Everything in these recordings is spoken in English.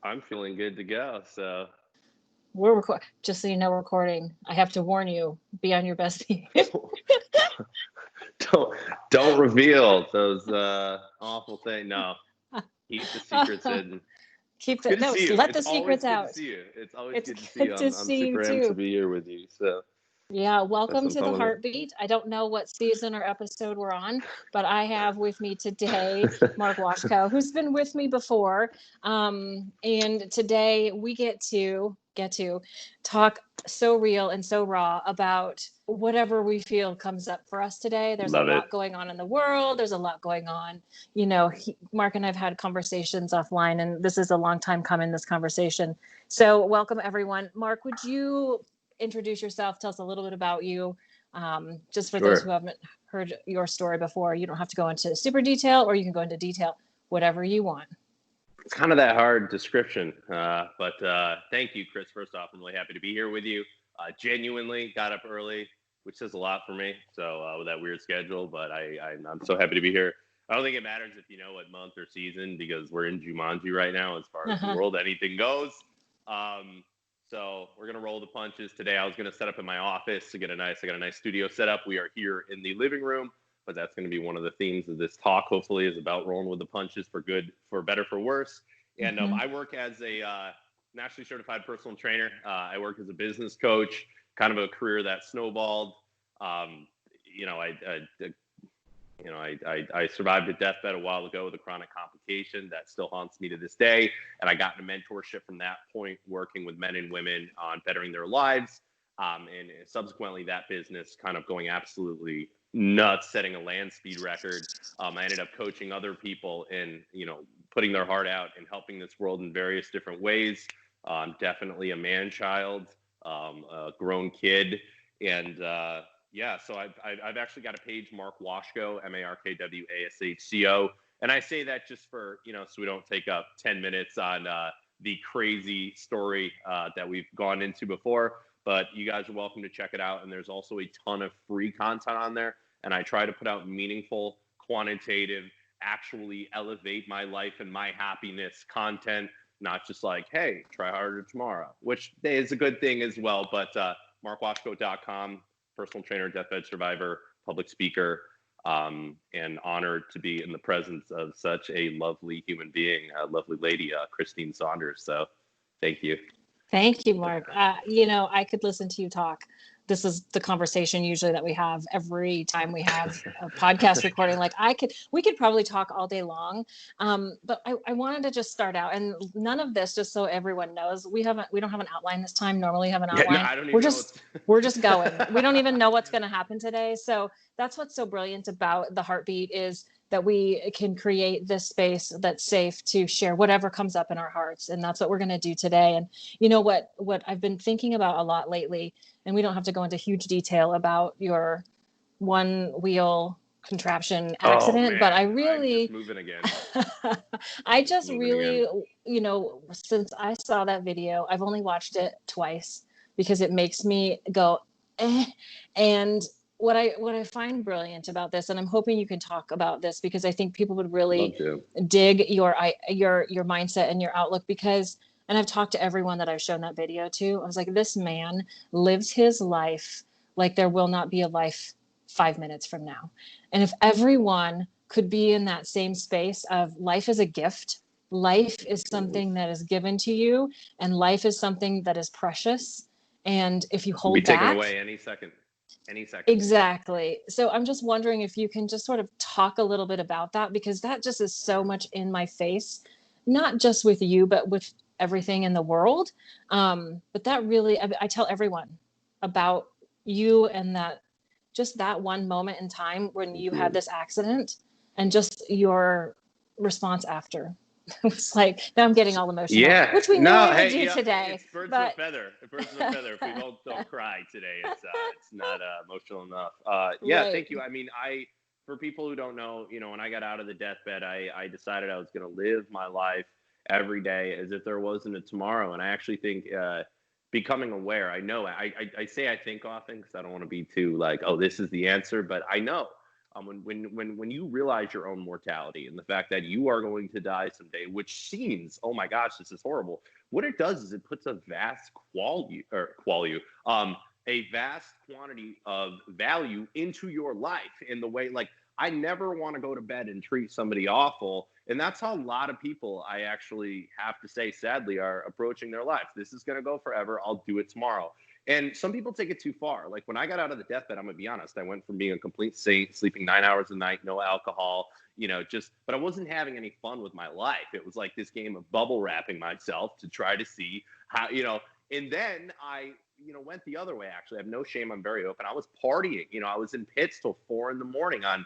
I'm feeling good to go. So Just so you know, we're recording. I have to warn you, be on your best behavior. don't don't reveal those awful things. No, keep the secrets hidden. Keep It's good the to no, see you. let It's the always secrets good to out. see you. It's always It's good to see good you. to I'm see you super amped to too. be here with you. So Yeah, that's welcome what I'm to the talking about. Heartbeat. I don't know what season or episode we're on, but I have with me today Mark Washco, who's been with me before. And today we get to talk so real and so raw about whatever we feel comes up for us today. There's a Love it. lot going on in the world. There's a lot going on. Mark and I've had conversations offline, and this is a long time coming, this conversation. So welcome everyone. Mark, would you introduce yourself, tell us a little bit about you, just for those who Sure. haven't heard your story before. You don't have to go into super detail, or you can go into detail, whatever you want. It's kind of that hard description, but thank you, Chris. First off, I'm really happy to be here with you. Genuinely got up early, which says a lot for me. So with that weird schedule, but I'm so happy to be here. I don't think it matters if you know what month or season because we're in Jumanji right now as far as the Uh-huh. world anything goes. Um, so we're gonna roll the punches today. I was gonna set up in my office to I got a nice studio set up. We are here in the living room, but that's going to be one of the themes of this talk. Hopefully, is about rolling with the punches for good, for better, for worse. And Mm-hmm. I work as a nationally certified personal trainer. I work as a business coach, kind of a career that snowballed. Um, you know, I survived a deathbed a while ago with a chronic complication that still haunts me to this day. And I got into mentorship from that point, working with men and women on bettering their lives. And subsequently, that business kind of going absolutely nuts, setting a land speed record. I ended up coaching other people in, putting their heart out and helping this world in various different ways. Definitely a man child, a grown kid, and yeah, so I've actually got a page, Mark Washco, MarkwAshco, and I say that just for so we don't take up 10 minutes on the crazy story that we've gone into before. But you guys are welcome to check it out, and there's also a ton of free content on there. And I try to put out meaningful, quantitative, actually elevate my life and my happiness content, not just like, hey, try harder tomorrow, which is a good thing as well. But markwashco.com, personal trainer, deathbed survivor, public speaker, and honored to be in the presence of such a lovely human being, a lovely lady, Christine Saunders. So thank you. Thank you, Mark. I could listen to you talk. This is the conversation usually that we have every time we have a podcast recording. Like we could probably talk all day long. But I wanted to just start out, and none of this, just so everyone knows, we don't have an outline this time. Normally have an Yeah, no, outline. I don't We're even know just, we're just going. We don't even know what's going to happen today. So that's what's so brilliant about the Heartbeat is that we can create this space that's safe to share whatever comes up in our hearts. And that's what we're going to do today. And what I've been thinking about a lot lately, and we don't have to go into huge detail about your one wheel contraption Oh accident, but man, I'm just moving again. I Just just moving again. really, since I saw that video, I've only watched it twice because it makes me go, eh. And what I find brilliant about this, and I'm hoping you can talk about this because I think people would really Love to. dig your mindset and your outlook because, and I've talked to everyone that I've shown that video to. I was like, this man lives his life like there will not be a life 5 minutes from now. And if everyone could be in that same space of life is a gift, life is something that is given to you, and life is something that is precious. And if you Be hold taken back, away any second. Any second. exactly. So I'm just wondering if you can just sort of talk a little bit about that because that just is so much in my face, not just with you, but with everything in the world. But that really, I tell everyone about you and that just that one moment in time when Thank you had you. this accident and just your response after. It was like, now I'm getting all emotional, Yeah. which we knew No. we would Hey. do Yeah. today. It's birds of a But feather. Birds of a feather. If we both don't cry today, it's not emotional enough. Yeah. right. Thank you. I mean, for people who don't know, when I got out of the deathbed, I decided I was going to live my life every day as if there wasn't a tomorrow. And I actually think becoming aware. I know. I say I think often because I don't want to be too like, oh, this is the answer, but I know. when you realize your own mortality and the fact that you are going to die someday, which seems, oh my gosh, this is horrible. What it does is it puts a vast a vast quantity of value into your life in the way, like, I never want to go to bed and treat somebody awful. And that's how a lot of people, I actually have to say, sadly, are approaching their lives. This is going to go forever. I'll do it tomorrow. And some people take it too far. Like when I got out of the deathbed, I'm going to be honest, I went from being a complete saint, sleeping 9 hours a night, no alcohol, but I wasn't having any fun with my life. It was like this game of bubble wrapping myself to try to see how, and then I, went the other way. Actually, I have no shame. I'm very open. I was partying, I was in pits till 4 a.m. on,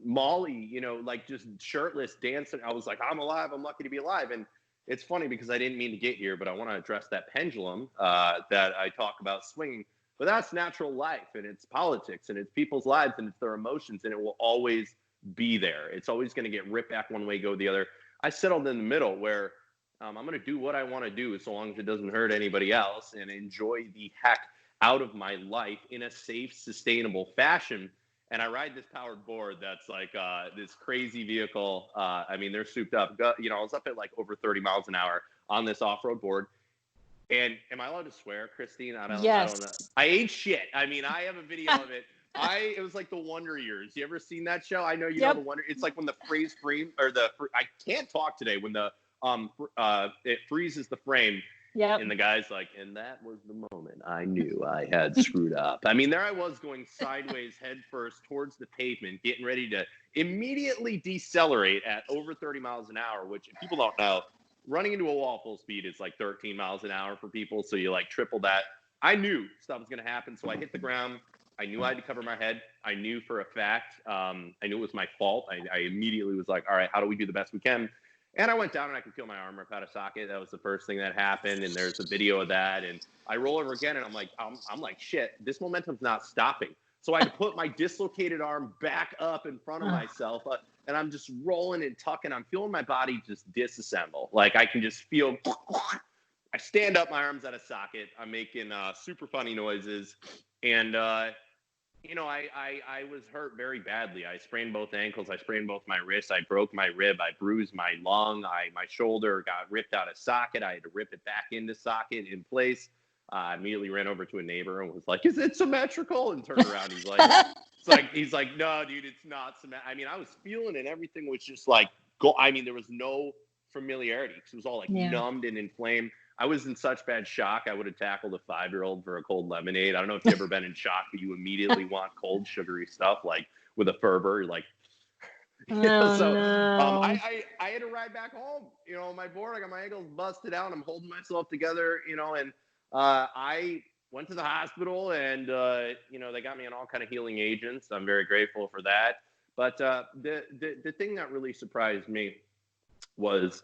Molly, like just shirtless dancing. I was like, I'm alive. I'm lucky to be alive. And it's funny because I didn't mean to get here, but I want to address that pendulum that I talk about swinging. But that's natural life, and it's politics, and it's people's lives, and it's their emotions, and it will always be there. It's always going to get ripped back one way, go the other. I settled in the middle where I'm going to do what I want to do so long as it doesn't hurt anybody else and enjoy the heck out of my life in a safe, sustainable fashion. And I ride this powered board that's like this crazy vehicle. I mean, they're souped up. I was up at like over 30 miles an hour on this off-road board. And am I allowed to swear, Christine? I don't know. I ate shit. I mean, I have a video of it. It was like the Wonder Years. You ever seen that show? I know you know the Wonder. It's like when the freeze frame I can't talk today when the it freezes the frame. Yep. And the guy's like, and that was the moment I knew I had screwed up. I mean, there I was going sideways head first towards the pavement, getting ready to immediately decelerate at over 30 miles an hour, which if people don't know, running into a wall full speed is like 13 miles an hour for people. So you like triple that. I knew stuff was going to happen. So I hit the ground. I knew I had to cover my head. I knew for a fact. I knew it was my fault. I immediately was like, all right, how do we do the best we can? And I went down and I could feel my arm rip out of socket. That was the first thing that happened. And there's a video of that. And I roll over again and I'm like, shit, this momentum's not stopping. So I had to put my dislocated arm back up in front of myself. And I'm just rolling and tucking. I'm feeling my body just disassemble. Like I can just feel, I stand up, my arm's out of socket. I'm making super funny noises. And, I was hurt very badly. I sprained both ankles. I sprained both my wrists. I broke my rib. I bruised my lung. My shoulder got ripped out of socket. I had to rip it back into socket in place. I immediately ran over to a neighbor and was like, "Is it symmetrical?" And turned around. He's like, "No, dude, it's not symmetrical." I mean, I was feeling it. Everything was just like, there was no familiarity because it was all like numbed and inflamed. I was in such bad shock, I would have tackled a 5-year-old for a cold lemonade. I don't know if you've ever been in shock, but you immediately want cold, sugary stuff, like with a fervor. You're like, I had to ride back home. My board, I got my ankles busted out. I'm holding myself together, and I went to the hospital and, they got me on all kind of healing agents. I'm very grateful for that. But the thing that really surprised me was,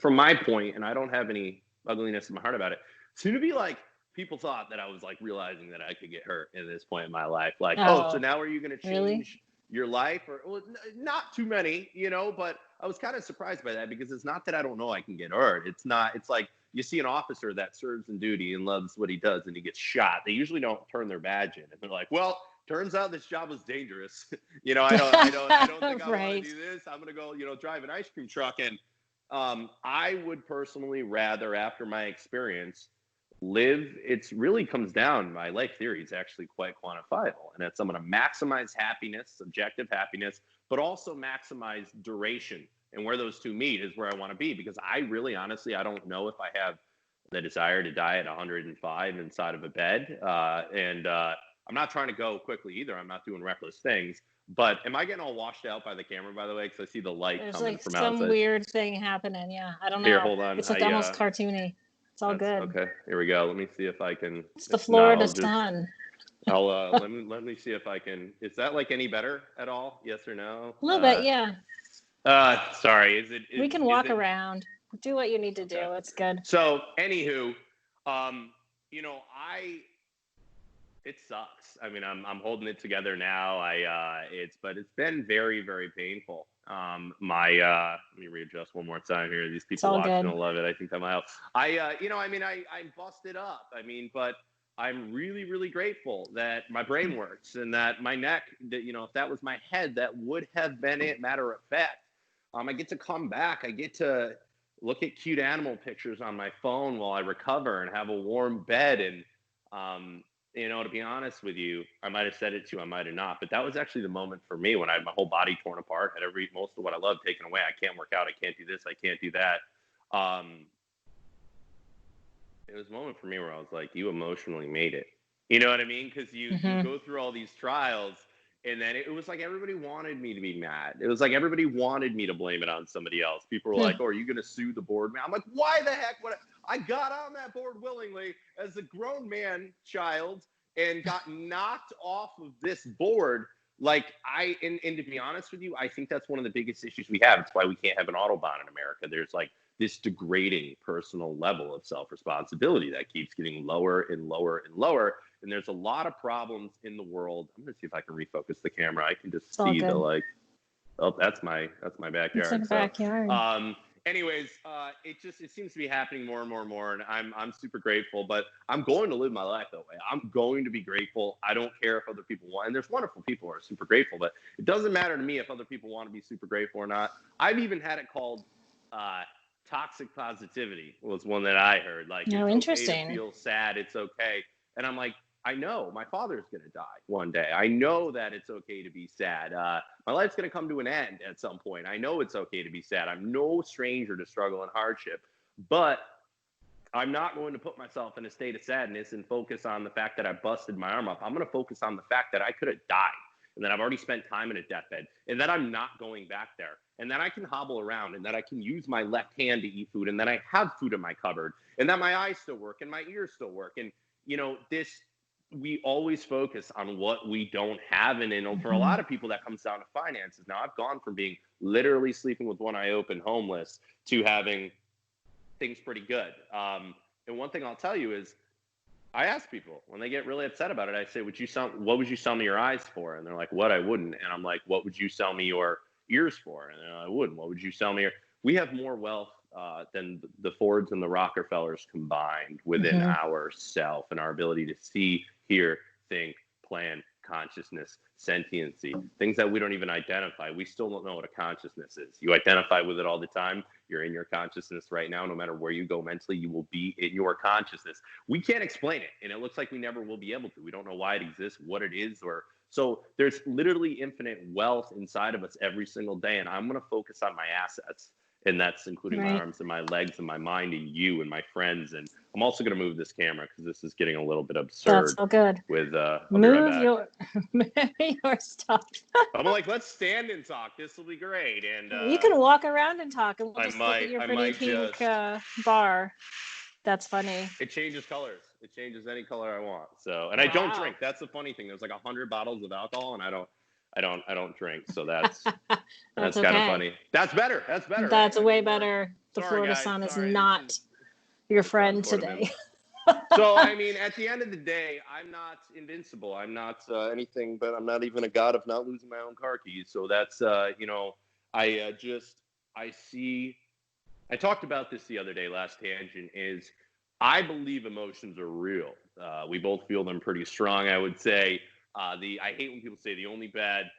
from my point, and I don't have any ugliness in my heart about it, seemed to be like people thought that I was like realizing that I could get hurt at this point in my life. Like, so now are you going to change your life? Or not too many, but I was kind of surprised by that because it's not that I don't know I can get hurt. It's like you see an officer that serves in duty and loves what he does and he gets shot. They usually don't turn their badge in and they're like, well, turns out this job was dangerous. I don't think I want to do this. I'm going to go, drive an ice cream truck. And I would personally rather, after my experience, it really comes down, my life theory is actually quite quantifiable. And it's I'm going to maximize happiness, subjective happiness, but also maximize duration. And where those two meet is where I want to be, because I really, honestly, I don't know if I have the desire to die at 105 inside of a bed. I'm not trying to go quickly either. I'm not doing reckless things. But am I getting all washed out by the camera, by the way? Because I see the light coming from outside. There's some weird thing happening. Yeah, I don't know. Here, hold on. It's like almost cartoony. It's all good. Okay, here we go. Let me see if I can. It's the Florida sun. I'll let me see if I can. Is that like any better at all? Yes or no? A little bit, yeah. Sorry. We can walk around. Do what you need to do. It's good. So, anywho, it sucks. I mean, I'm holding it together now. But it's been very, very painful. Let me readjust one more time here. These people watching will love it. I think that might help. I'm busted up. I mean, but I'm really, really grateful that my brain works and that my neck, that, if that was my head, that would have been it, matter of fact. I get to come back. I get to look at cute animal pictures on my phone while I recover and have a warm bed. And, to be honest with you, I might have said it to you, I might have not, but that was actually the moment for me when I had my whole body torn apart, had most of what I love taken away. I can't work out. I can't do this. I can't do that. It was a moment for me where I was like, you emotionally made it. You know what I mean? Because you go through all these trials, and then it was like everybody wanted me to be mad. It was like everybody wanted me to blame it on somebody else. People were like, oh, are you going to sue the board? I'm like, why the heck would I got on that board willingly as a grown man child and got knocked off of this board. Like and to be honest with you, I think that's one of the biggest issues we have. It's why we can't have an Autobahn in America. There's like this degrading personal level of self-responsibility that keeps getting lower and lower and lower. And there's a lot of problems in the world. I'm gonna see if I can refocus the camera. I can just see the that's my backyard. It's like backyard. Anyways, it seems to be happening more and more and more, and I'm super grateful. But I'm going to live my life that way. I'm going to be grateful. I don't care if other people want. And there's wonderful people who are super grateful, but it doesn't matter to me if other people want to be super grateful or not. I've even had it called toxic positivity was one that I heard. Like, it's interesting. Okay to feel sad. It's okay. And I'm like, I know my father's going to die one day. I know that it's okay to be sad. My life's going to come to an end at some point. I know it's okay to be sad. I'm no stranger to struggle and hardship, but I'm not going to put myself in a state of sadness and focus on the fact that I busted my arm up. I'm going to focus on the fact that I could have died, and that I've already spent time in a deathbed, and that I'm not going back there, and that I can hobble around, and that I can use my left hand to eat food, and that I have food in my cupboard, and that my eyes still work and my ears still work. And, we always focus on what we don't have. And for a lot of people, that comes down to finances. Now, I've gone from being literally sleeping with one eye open, homeless, to having things pretty good. And one thing I'll tell you is, I ask people when they get really upset about it, I say, what would you sell me your eyes for? And they're like, what? I wouldn't. And I'm like, what would you sell me your ears for? And they're like, I wouldn't. What would you sell me we have more wealth than the Fords and the Rockefellers combined within ourself, and our ability to see, hear, think, plan, consciousness, sentiency, things that we don't even identify. We still don't know what a consciousness is. You identify with it all the time. You're in your consciousness right now. No matter where you go mentally, you will be in your consciousness. We can't explain it, and it looks like we never will be able to. We don't know why it exists, what it is, so there's literally infinite wealth inside of us every single day, and I'm going to focus on my assets. And that's including my arms and my legs and my mind and you and my friends. And I'm also going to move this camera because this is getting a little bit absurd. That's so good. With move your stuff. I'm like, let's stand and talk. This will be great. And you can walk around and talk, and we'll just look at your I pretty pink bar. That's funny. It changes colors. It changes any color I want. So, and I don't drink. That's the funny thing. There's like 100 bottles of alcohol, and I don't drink, so that's that's kind of funny. That's better. That's way better. The Florida sun is not your friend today. So, I mean, at the end of the day, I'm not invincible. I'm not anything, but I'm not even a god of not losing my own car keys. So that's, I talked about this the other day, last tangent, is I believe emotions are real. We both feel them pretty strong, I would say. I hate when people say the only bad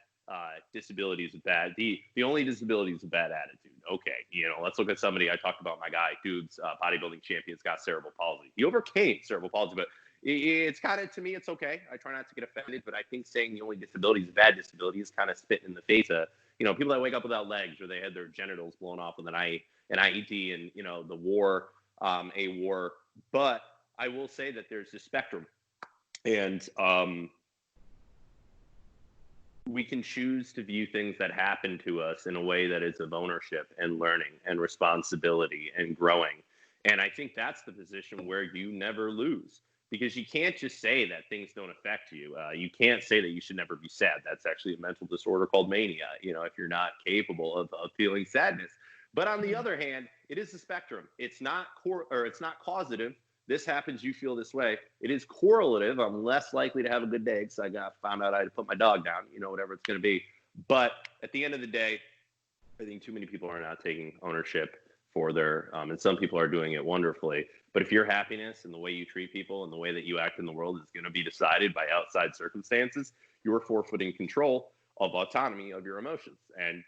disability is bad. The only disability is a bad attitude. Okay, let's look at somebody. I talked about my guy, dude's bodybuilding champion's got cerebral palsy. He overcame cerebral palsy, but it's kind of, to me, it's okay. I try not to get offended, but I think saying the only disability is a bad disability is kind of spitting in the face of, people that wake up without legs, or they had their genitals blown off with an IED, and the war, a war. But I will say that there's a spectrum, and we can choose to view things that happen to us in a way that is of ownership and learning and responsibility and growing. And I think that's the position where you never lose, because you can't just say that things don't affect you. You can't say that you should never be sad. That's actually a mental disorder called mania, if you're not capable of feeling sadness. But on the other hand, it is a spectrum. It's not it's not causative. This happens, you feel this way. It is correlative. I'm less likely to have a good day because I found out I had to put my dog down, whatever it's going to be. But at the end of the day, I think too many people are not taking ownership for their, and some people are doing it wonderfully. But if your happiness and the way you treat people and the way that you act in the world is going to be decided by outside circumstances, you're forfeiting control of autonomy of your emotions and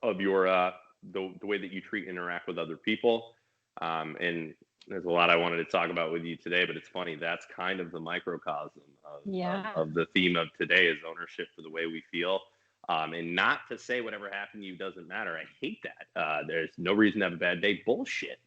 of your the way that you treat and interact with other people. And there's a lot I wanted to talk about with you today, but it's funny, that's kind of the microcosm of the theme of today is ownership for the way we feel. And not to say whatever happened to you doesn't matter. I hate that. There's no reason to have a bad day. Bullshit.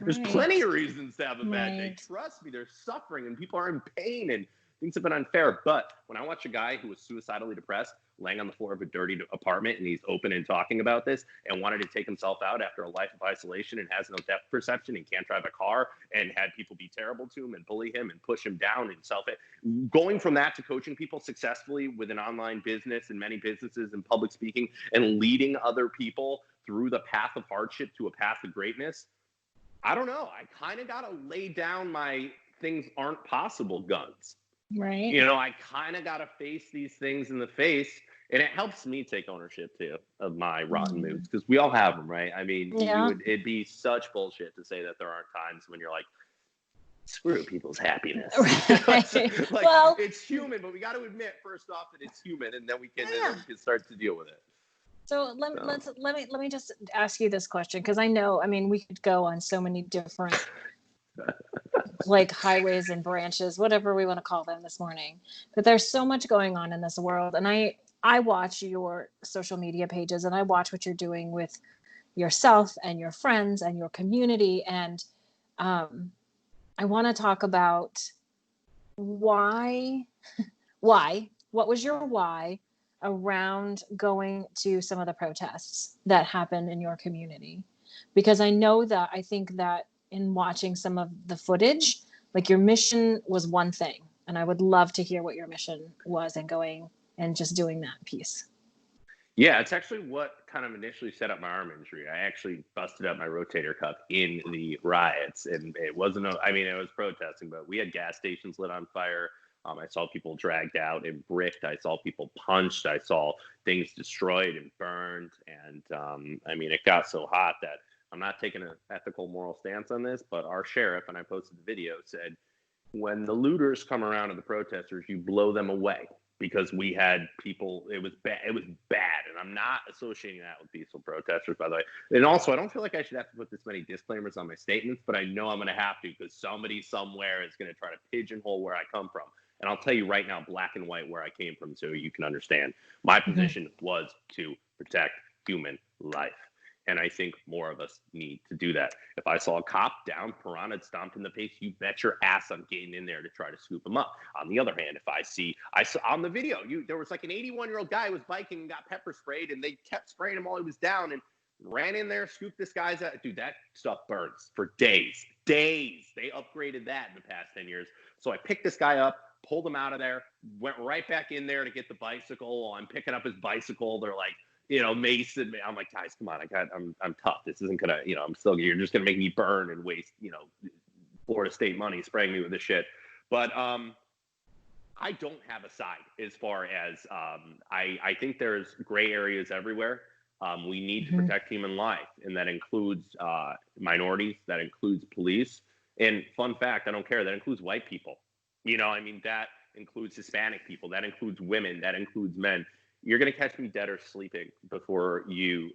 There's plenty of reasons to have a bad day. Trust me, there's suffering and people are in pain and things have been unfair. But when I watch a guy who was suicidally depressed laying on the floor of a dirty apartment and he's open and talking about this and wanted to take himself out after a life of isolation and has no depth perception and can't drive a car and had people be terrible to him and bully him and push him down and going from that to coaching people successfully with an online business and many businesses and public speaking and leading other people through the path of hardship to a path of greatness. I don't know. I kind of got to lay down my things aren't possible guns. Right. You know, I kind of got to face these things in the face, and it helps me take ownership too of my rotten moods because we all have them, right? I mean, it'd be such bullshit to say that there aren't times when you're like, screw people's happiness. Right. Like, well, it's human, but we got to admit first off that it's human, and then we can start to deal with it. So let me just ask you this question because I know, I mean, we could go on so many different like highways and branches, whatever we want to call them this morning. But there's so much going on in this world. And I watch your social media pages and I watch what you're doing with yourself and your friends and your community. And I want to talk about what was your why around going to some of the protests that happened in your community? Because I think that in watching some of the footage, like your mission was one thing, and I would love to hear what your mission was and going and just doing that piece. Yeah, it's actually what kind of initially set up my arm injury. I actually busted up my rotator cuff in the riots, and it wasn't, it was protesting, but we had gas stations lit on fire. I saw people dragged out and bricked. I saw people punched. I saw things destroyed and burned. And it got so hot that I'm not taking an ethical, moral stance on this, but our sheriff, and I posted the video, said, when the looters come around to the protesters, you blow them away. Because we had people, it was bad, and I'm not associating that with peaceful protesters, by the way. And also, I don't feel like I should have to put this many disclaimers on my statements, but I know I'm going to have to because somebody somewhere is going to try to pigeonhole where I come from. And I'll tell you right now, black and white, where I came from, so you can understand. My position was to protect human life. And I think more of us need to do that. If I saw a cop down, piranha stomped in the face, you bet your ass I'm getting in there to try to scoop him up. On the other hand, if I saw on the video, there was like an 81-year-old guy who was biking and got pepper sprayed, and they kept spraying him while he was down and ran in there, scooped this guy's out. Dude, that stuff burns for days. They upgraded that in the past 10 years. So I picked this guy up, pulled him out of there, went right back in there to get the bicycle. While I'm picking up his bicycle, they're like, Mason, I'm like, guys, come on, I'm tough. This isn't gonna, you're just gonna make me burn and waste, Florida State money spraying me with this shit. But I don't have a side as far as I think there's gray areas everywhere. We need to protect human life, and that includes minorities, that includes police. And fun fact, I don't care, that includes white people. That includes Hispanic people, that includes women, that includes men. You're going to catch me dead or sleeping before you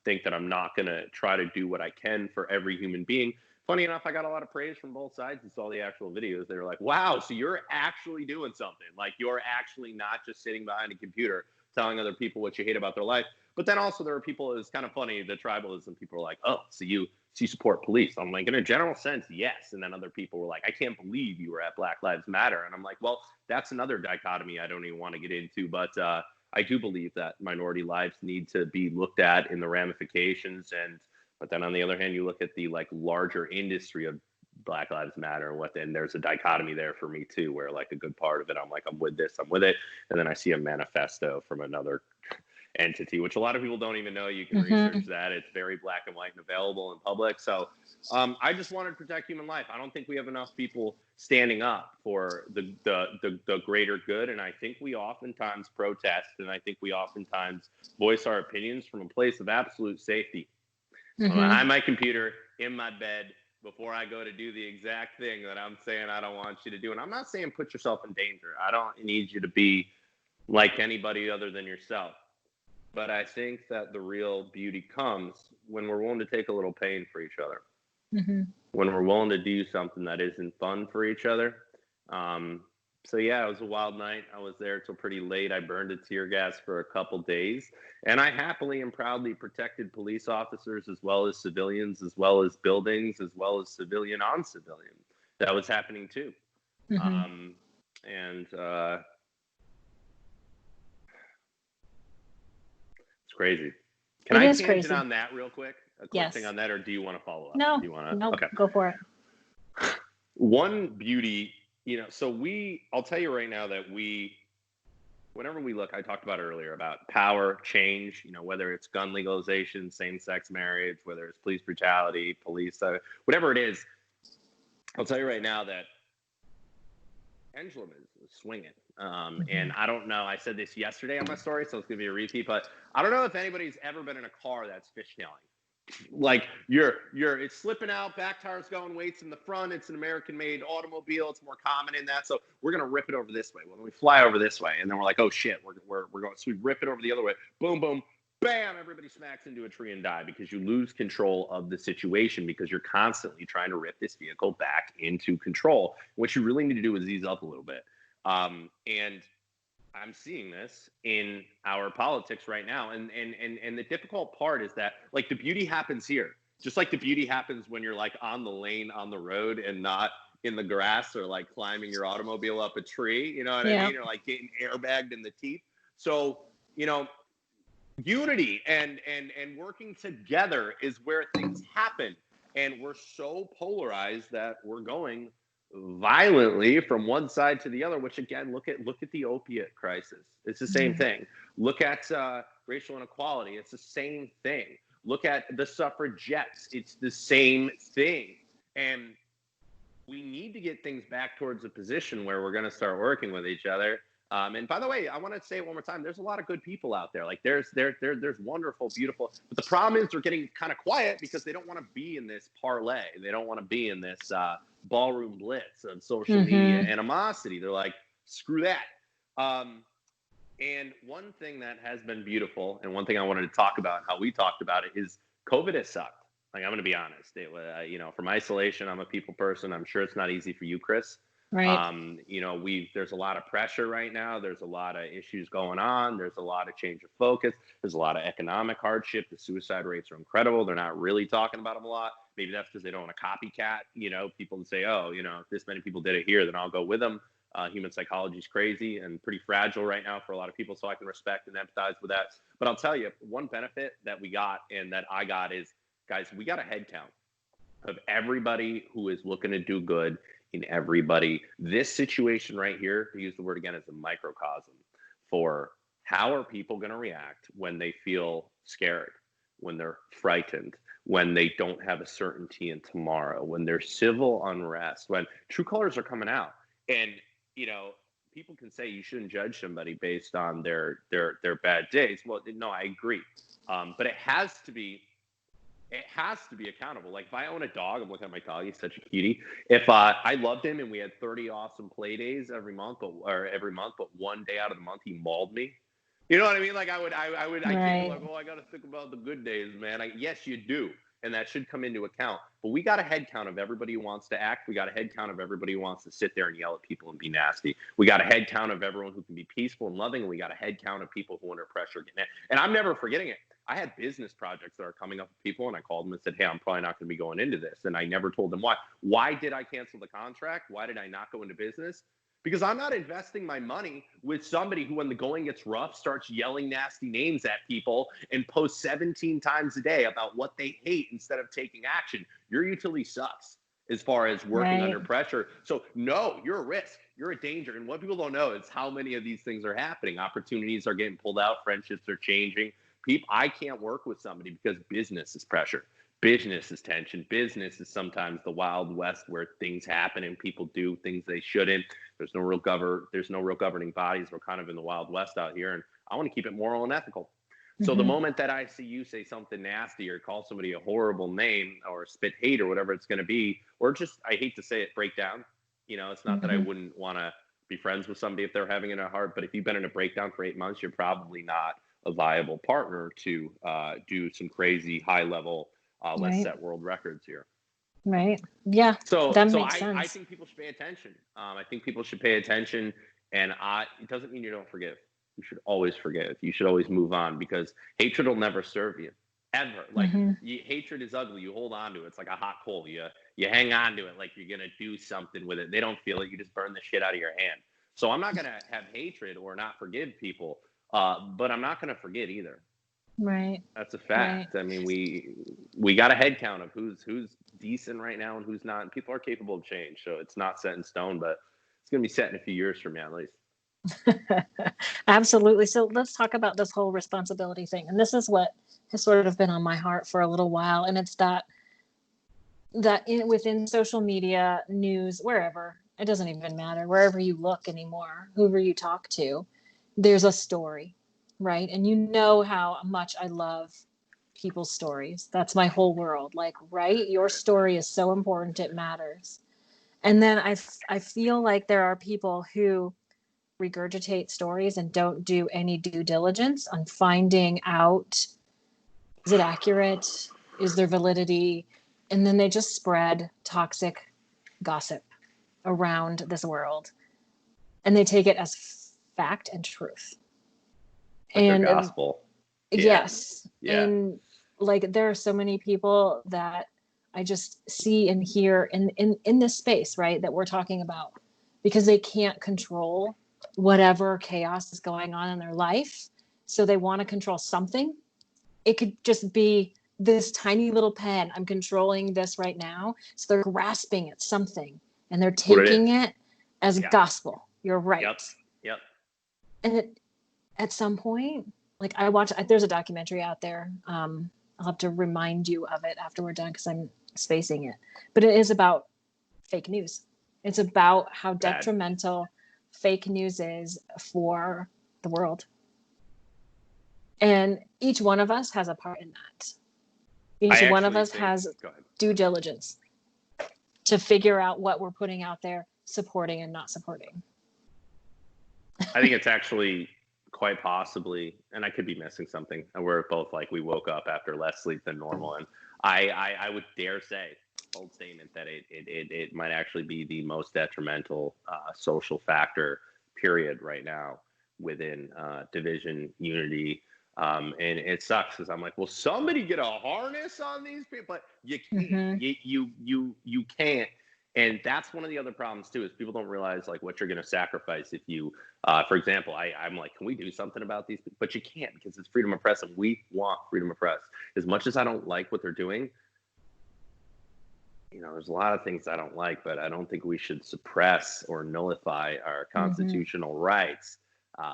think that I'm not going to try to do what I can for every human being. Funny enough, I got a lot of praise from both sides and saw the actual videos. They were like, wow, so you're actually doing something. Like, you're actually not just sitting behind a computer telling other people what you hate about their life. But then also there are people, it's kind of funny, the tribalism, people are like, oh, so you support police. I'm like, in a general sense, yes. And then other people were like, I can't believe you were at Black Lives Matter. And I'm like, well, that's another dichotomy I don't even want to get into. But I do believe that minority lives need to be looked at in the ramifications. But then on the other hand, you look at the larger industry of Black Lives Matter and there's a dichotomy there for me too, where a good part of it, I'm like, I'm with this, I'm with it. And then I see a manifesto from another entity, which a lot of people don't even know. You can research that. It's very black and white and available in public. So I just wanted to protect human life. I don't think we have enough people standing up for the greater good. And I think we oftentimes protest, and I think we oftentimes voice our opinions from a place of absolute safety. I'm behind my computer in my bed before I go to do the exact thing that I'm saying I don't want you to do. And I'm not saying put yourself in danger. I don't need you to be like anybody other than yourself. But I think that the real beauty comes when we're willing to take a little pain for each other. When we're willing to do something that isn't fun for each other. So yeah, it was a wild night. I was there till pretty late. I burned a tear gas for a couple days, and I happily and proudly protected police officers as well as civilians, as well as buildings, as well as civilian on civilian. That was happening too. And it's crazy. Can I tangent on that real quick? A quick thing on that, or do you want to follow up? No, do you want to? No, okay. Go for it. One beauty, so I'll tell you right now that whenever we look, I talked about earlier about power, change, whether it's gun legalization, same-sex marriage, whether it's police brutality, whatever it is, I'll tell you right now that pendulum is swinging. And I don't know, I said this yesterday on my story, so it's going to be a repeat, but I don't know if anybody's ever been in a car that's fishnailing. Like it's slipping out, back tires going, weights in the front. It's an American-made automobile. It's more common in that. So we're gonna rip it over this way. When we fly over this way, and then we're like, oh shit, we're going. So we rip it over the other way. Boom, boom, bam! Everybody smacks into a tree and die because you lose control of the situation because you're constantly trying to rip this vehicle back into control. What you really need to do is ease up a little bit. And I'm seeing this in our politics right now. And the difficult part is that, like, the beauty happens here. Just like the beauty happens when you're, like, on the lane on the road and not in the grass or, like, climbing your automobile up a tree. You know what I mean? Or, like, getting airbagged in the teeth. So, unity and working together is where things happen. And we're so polarized that we're going violently from one side to the other, which again, look at the opiate crisis. It's the same thing. Look at racial inequality. It's the same thing. Look at the suffragettes. It's the same thing. And we need to get things back towards a position where we're going to start working with each other. And by the way, I want to say it one more time. There's a lot of good people out there. Like there's wonderful, beautiful. But the problem is they're getting kind of quiet because they don't want to be in this parlay. They don't want to be in this ballroom blitz of social media animosity. They're like, screw that. And one thing that has been beautiful, and one thing I wanted to talk about, how we talked about it, is COVID has sucked. Like, I'm going to be honest. From isolation, I'm a people person. I'm sure it's not easy for you, Chris. Right. There's a lot of pressure right now. There's a lot of issues going on. There's a lot of change of focus. There's a lot of economic hardship. The suicide rates are incredible. They're not really talking about them a lot. Maybe that's because they don't want to copycat, people say, oh, if this many people did it here, then I'll go with them. Human psychology is crazy and pretty fragile right now for a lot of people. So I can respect and empathize with that. But I'll tell you, one benefit that we got and that I got is, guys, we got a head count of everybody who is looking to do good in everybody. This situation right here, to use the word again, is a microcosm for how are people going to react when they feel scared, when they're frightened, when they don't have a certainty in tomorrow, when there's civil unrest, when true colors are coming out. And, people can say you shouldn't judge somebody based on their bad days. Well, no, I agree. But it has to be accountable. Like, if I own a dog, I'm looking at my dog, he's such a cutie. If I loved him and we had 30 awesome play days every month, but one day out of the month he mauled me. You know what I mean? Like, I can't be like, oh, I got to think about the good days, man. Yes, you do. And that should come into account. But we got a head count of everybody who wants to act. We got a head count of everybody who wants to sit there and yell at people and be nasty. We got a head count of everyone who can be peaceful and loving. And we got a head count of people who are under pressure getting it. And I'm never forgetting it. I had business projects that are coming up with people, and I called them and said, hey, I'm probably not going to be going into this. And I never told them why. Why did I cancel the contract? Why did I not go into business? Because I'm not investing my money with somebody who, when the going gets rough, starts yelling nasty names at people and posts 17 times a day about what they hate instead of taking action. Your utility sucks as far as working under pressure. So no, you're a risk. You're a danger. And what people don't know is how many of these things are happening. Opportunities are getting pulled out. Friendships are changing. I can't work with somebody because business is pressure. Business is tension. Business is sometimes the Wild West where things happen and people do things they shouldn't. There's no real governing bodies. We're kind of in the Wild West out here, and I want to keep it moral and ethical. So the Mm-hmm. moment that I see you say something nasty or call somebody a horrible name or spit hate or whatever it's going to be, or just, I hate to say it, breakdown. It's not that I Mm-hmm. wouldn't want to be friends with somebody if they're having it hard, but if you've been in a breakdown for 8 months, you're probably not a viable partner to do some crazy high level, let's Right. set world records here. Right. Yeah. So, That so makes I sense. think people should pay attention. I think people should pay attention, and it doesn't mean you don't forgive. You should always forgive. You should always move on because hatred will never serve you, ever. Like Mm-hmm. hatred is ugly. You hold on to it. It's like a hot coal. You hang on to it like you're gonna do something with it. They don't feel it. You just burn the shit out of your hand. So I'm not gonna have hatred or not forgive people, but I'm not gonna forget either. Right. That's a Right. fact. I mean, we got a head count of who's decent right now and who's not. And people are capable of change, so it's not set in stone, but it's going to be set in a few years from now, at least. Absolutely. So let's talk about this whole responsibility thing. And this is what has sort of been on my heart for a little while. And it's within social media, news, wherever, it doesn't even matter, wherever you look anymore, whoever you talk to, there's a story, right? And you know how much I love people's stories. That's my whole world. Like, right? Your story is so important, it matters. And then I feel like there are people who regurgitate stories and don't do any due diligence on finding out, is it accurate? Is there validity? And then they just spread toxic gossip around this world. And they take it as fact and truth. Like their And gospel. Yeah. yes. Yeah. And like there are so many people that I just see and hear in this space, right, that we're talking about, because they can't control whatever chaos is going on in their life. So they want to control something. It could just be this tiny little pen. I'm controlling this right now. So they're grasping at something and they're What it taking is. it as Yeah. gospel. You're Yep. right. Yep. And at some point, like there's a documentary out there. I'll have to remind you of it after we're done because I'm spacing it. But it is about fake news. It's about how Bad. detrimental fake news is for the world. And each one of us has a part in that. I Each one of actually us think, has go ahead. due diligence to figure out what we're putting out there, supporting and not supporting. I think it's actually quite possibly, and I could be missing something. And we're both like, we woke up after less sleep than normal. And I would dare say, bold statement, that it might actually be the most detrimental social factor, period, right now within division, unity. And it sucks because I'm like, well, somebody get a harness on these people, but you can't. Mm-hmm. You can't. And that's one of the other problems too, is people don't realize like what you're going to sacrifice if you, for example, I'm like, can we do something about these? But you can't, because it's freedom of press, and we want freedom of press. As much as I don't like what they're doing, there's a lot of things I don't like, but I don't think we should suppress or nullify our Mm-hmm. constitutional rights,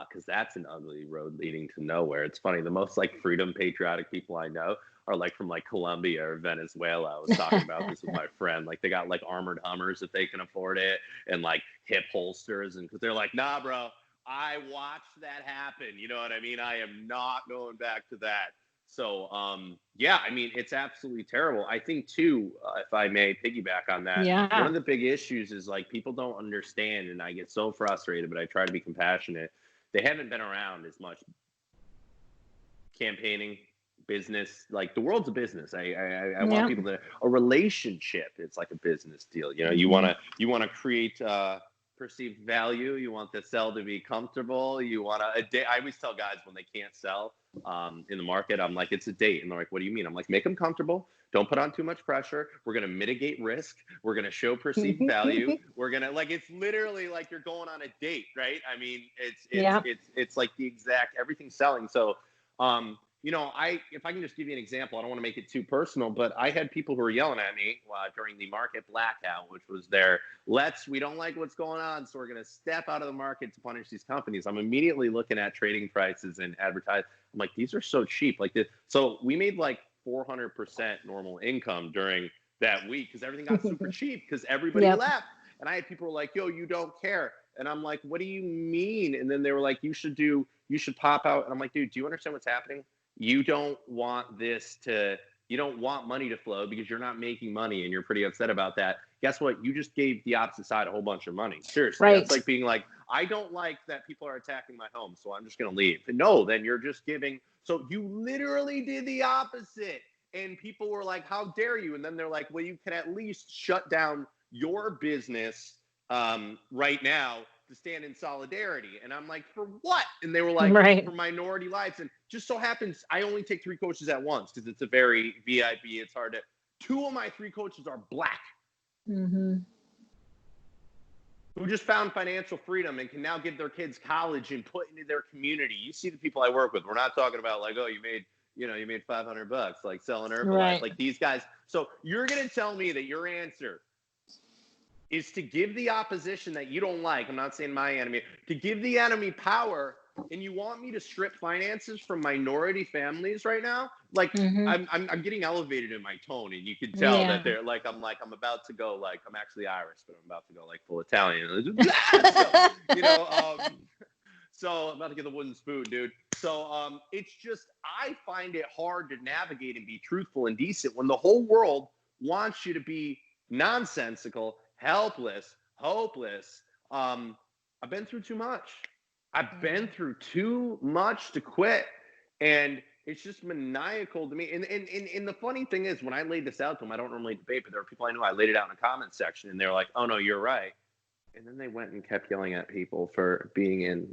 because that's an ugly road leading to nowhere. It's funny, the most like freedom patriotic people I know are like from like Colombia or Venezuela. I was talking about this with my friend. Like they got like armored Hummers if they can afford it, and like hip holsters, and because they're like, nah, bro, I watched that happen. You know what I mean? I am not going back to that. So, yeah, I mean, it's absolutely terrible. I think too, if I may piggyback on that, one Yeah. of the big issues is like people don't understand, and I get so frustrated, but I try to be compassionate. They haven't been around as much campaigning, business. Like the world's a business. I want Yeah. people to, a relationship. It's like a business deal. You Mm-hmm. want to create perceived value. You want the sell to be comfortable. You want to. I always tell guys when they can't sell in the market, I'm like, it's a date, and they're like, what do you mean? I'm like, make them comfortable. Don't put on too much pressure. We're gonna mitigate risk. We're gonna show perceived value. We're gonna like, it's literally like you're going on a date, right? I mean, Yeah. it's like the exact everything's selling. So if I can just give you an example, I don't want to make it too personal, but I had people who were yelling at me during the market blackout, which was we don't like what's going on, so we're going to step out of the market to punish these companies. I'm immediately looking at trading prices and advertise. I'm like, these are so cheap. Like this. So we made like 400% normal income during that week because everything got super cheap because everybody Yep. left. And I had people who were like, yo, you don't care. And I'm like, what do you mean? And then they were like, you should pop out. And I'm like, dude, do you understand what's happening? You don't want you don't want money to flow because you're not making money and you're pretty upset about that. Guess what? You just gave the opposite side a whole bunch of money. Seriously. Right. That's like being like, I don't like that people are attacking my home, so I'm just going to leave. No, then you're just giving. So you literally did the opposite. And people were like, how dare you? And then they're like, well, you can at least shut down your business right now to stand in solidarity. And I'm like, for what? And they were like, Right. for minority lives. And just so happens I only take 3 coaches at once because it's a very VIP. It's hard to. 2 of my 3 coaches are Black. Mm-hmm. Who just found financial freedom and can now give their kids college and put into their community. You see the people I work with. We're not talking about like, oh, you made $500 like selling Herbalife, Right. like these guys. So you're going to tell me that your answer is to give the opposition that you don't like, I'm not saying my enemy, to give the enemy power, and you want me to strip finances from minority families right now? Like, Mm-hmm. I'm getting elevated in my tone, and you can tell Yeah. that they're like, I'm about to go, like, I'm actually Irish, but I'm about to go like full Italian. So I'm about to get the wooden spoon, dude. So it's just, I find it hard to navigate and be truthful and decent when the whole world wants you to be nonsensical, helpless, hopeless. I've been through too much. I've been through too much to quit. And it's just maniacal to me. And the funny thing is, when I laid this out to them, I don't normally debate, but there are people I know, I laid it out in the comment section, and they're like, oh, no, you're right. And then they went and kept yelling at people for being in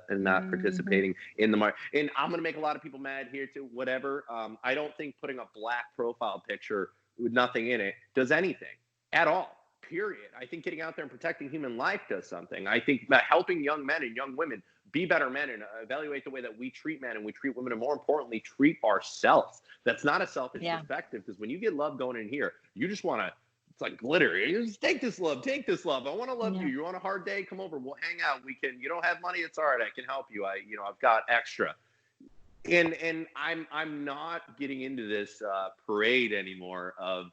and not participating in the market. And I'm going to make a lot of people mad here too, whatever. I don't think putting a Black profile picture with nothing in it does anything at all, period. I think getting out there and protecting human life does something. I think that helping young men and young women be better men and evaluate the way that we treat men and we treat women, and more importantly, treat ourselves. That's not a selfish perspective, because when you get love going in here, you just want to, it's like glitter. You just take this love. I want to love you. You're on a hard day. Come over. We'll hang out. You don't have money. It's all right. I can help you. I've got extra. And I'm not getting into this parade anymore of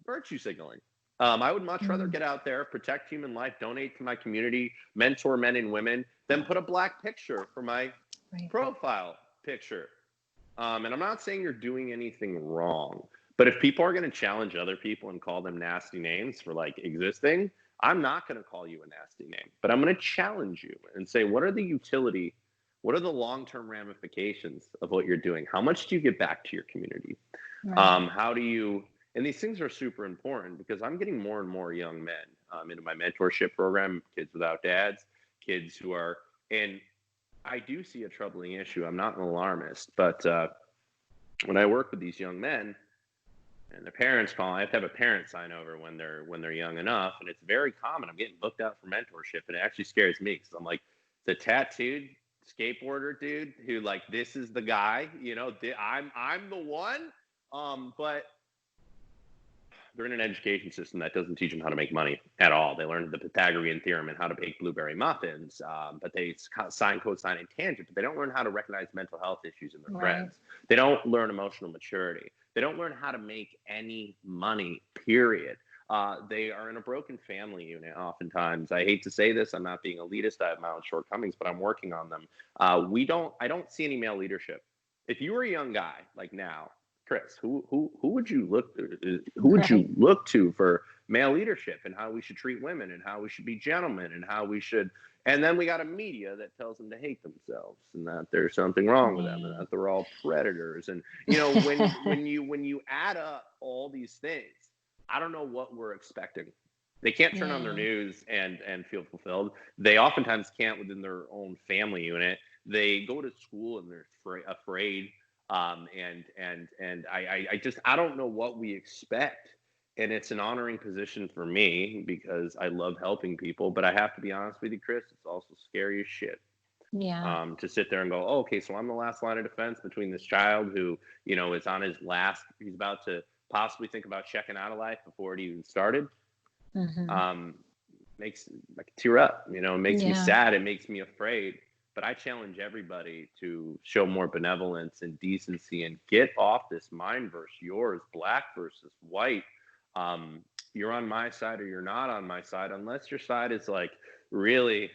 virtue signaling. I would much rather get out there, protect human life, donate to my community, mentor men and women, than put a Black picture for my profile picture. And I'm not saying you're doing anything wrong, but if people are going to challenge other people and call them nasty names for like existing, I'm not going to call you a nasty name, but I'm going to challenge you and say, what are the long-term ramifications of what you're doing? How much do you give back to your community? How do you, and these things are super important, because I'm getting more and more young men into my mentorship program, kids without dads, kids who are, and I do see a troubling issue. I'm not an alarmist, but when I work with these young men and their parents call, I have to have a parent sign over when they're young enough, and it's very common. I'm getting booked out for mentorship, and it actually scares me, because I'm like, the tattooed skateboarder dude who, like, this is the guy, I'm the one, but they're in an education system that doesn't teach them how to make money at all. They learn the Pythagorean theorem and how to bake blueberry muffins, but they sign, co-sign, and tangent, but they don't learn how to recognize mental health issues in their friends. They don't learn emotional maturity. They don't learn how to make any money, period. They are in a broken family unit oftentimes. I hate to say this. I'm not being elitist. I have my own shortcomings, but I'm working on them. I don't see any male leadership. If you were a young guy like now, Chris, who would you look to? Who would you look to for male leadership, and how we should treat women, and how we should be gentlemen, and how we should? And then we got a media that tells them to hate themselves, and that there's something wrong with them, and that they're all predators. And when you add up all these things, I don't know what we're expecting. They can't turn on their news and feel fulfilled. They oftentimes can't within their own family unit. They go to school and they're afraid. And I don't know what we expect. And it's an honoring position for me, because I love helping people, but I have to be honest with you, Chris, it's also scary as shit. To sit there and go, oh, okay, so I'm the last line of defense between this child who, is on his last, he's about to possibly think about checking out of life before it even started. Makes like tear up, it makes me sad. It makes me afraid. But I challenge everybody to show more benevolence and decency and get off this mine versus yours, Black versus white. You're on my side or you're not on my side, unless your side is like really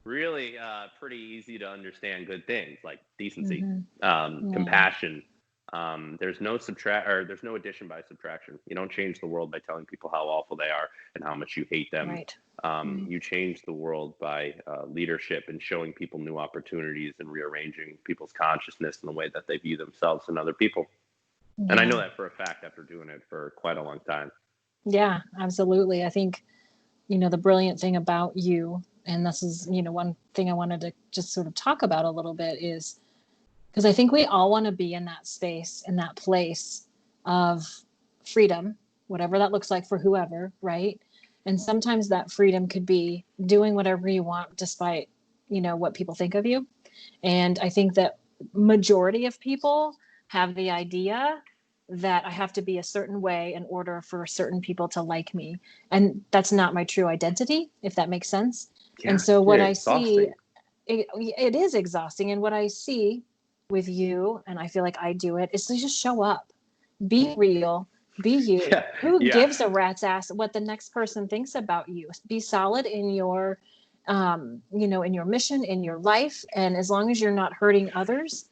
really pretty easy to understand good things like decency, Mm-hmm. Yeah. compassion. There's no there's no addition by subtraction. You don't change the world by telling people how awful they are and how much you hate them. Right. Right. You change the world by leadership and showing people new opportunities and rearranging people's consciousness in the way that they view themselves and other people. And I know Yeah. that for a fact after doing it for quite a long time. Yeah, absolutely. I think, the brilliant thing about you, and this is, one thing I wanted to just sort of talk about a little bit is because I think we all want to be in that space, in that place of freedom, whatever that looks like for whoever, right? And sometimes that freedom could be doing whatever you want despite, what people think of you. And I think that majority of people have the idea that I have to be a certain way in order for certain people to like me. And that's not my true identity, if that makes sense. And Yeah, so what yeah, I see, exhausting. it is exhausting. And what I see with you, and I feel like I do it, is to just show up, be real, be you. Yeah, Who yeah. gives a rat's ass what the next person thinks about you? Be solid in your in your mission, in your life. And as long as you're not hurting others,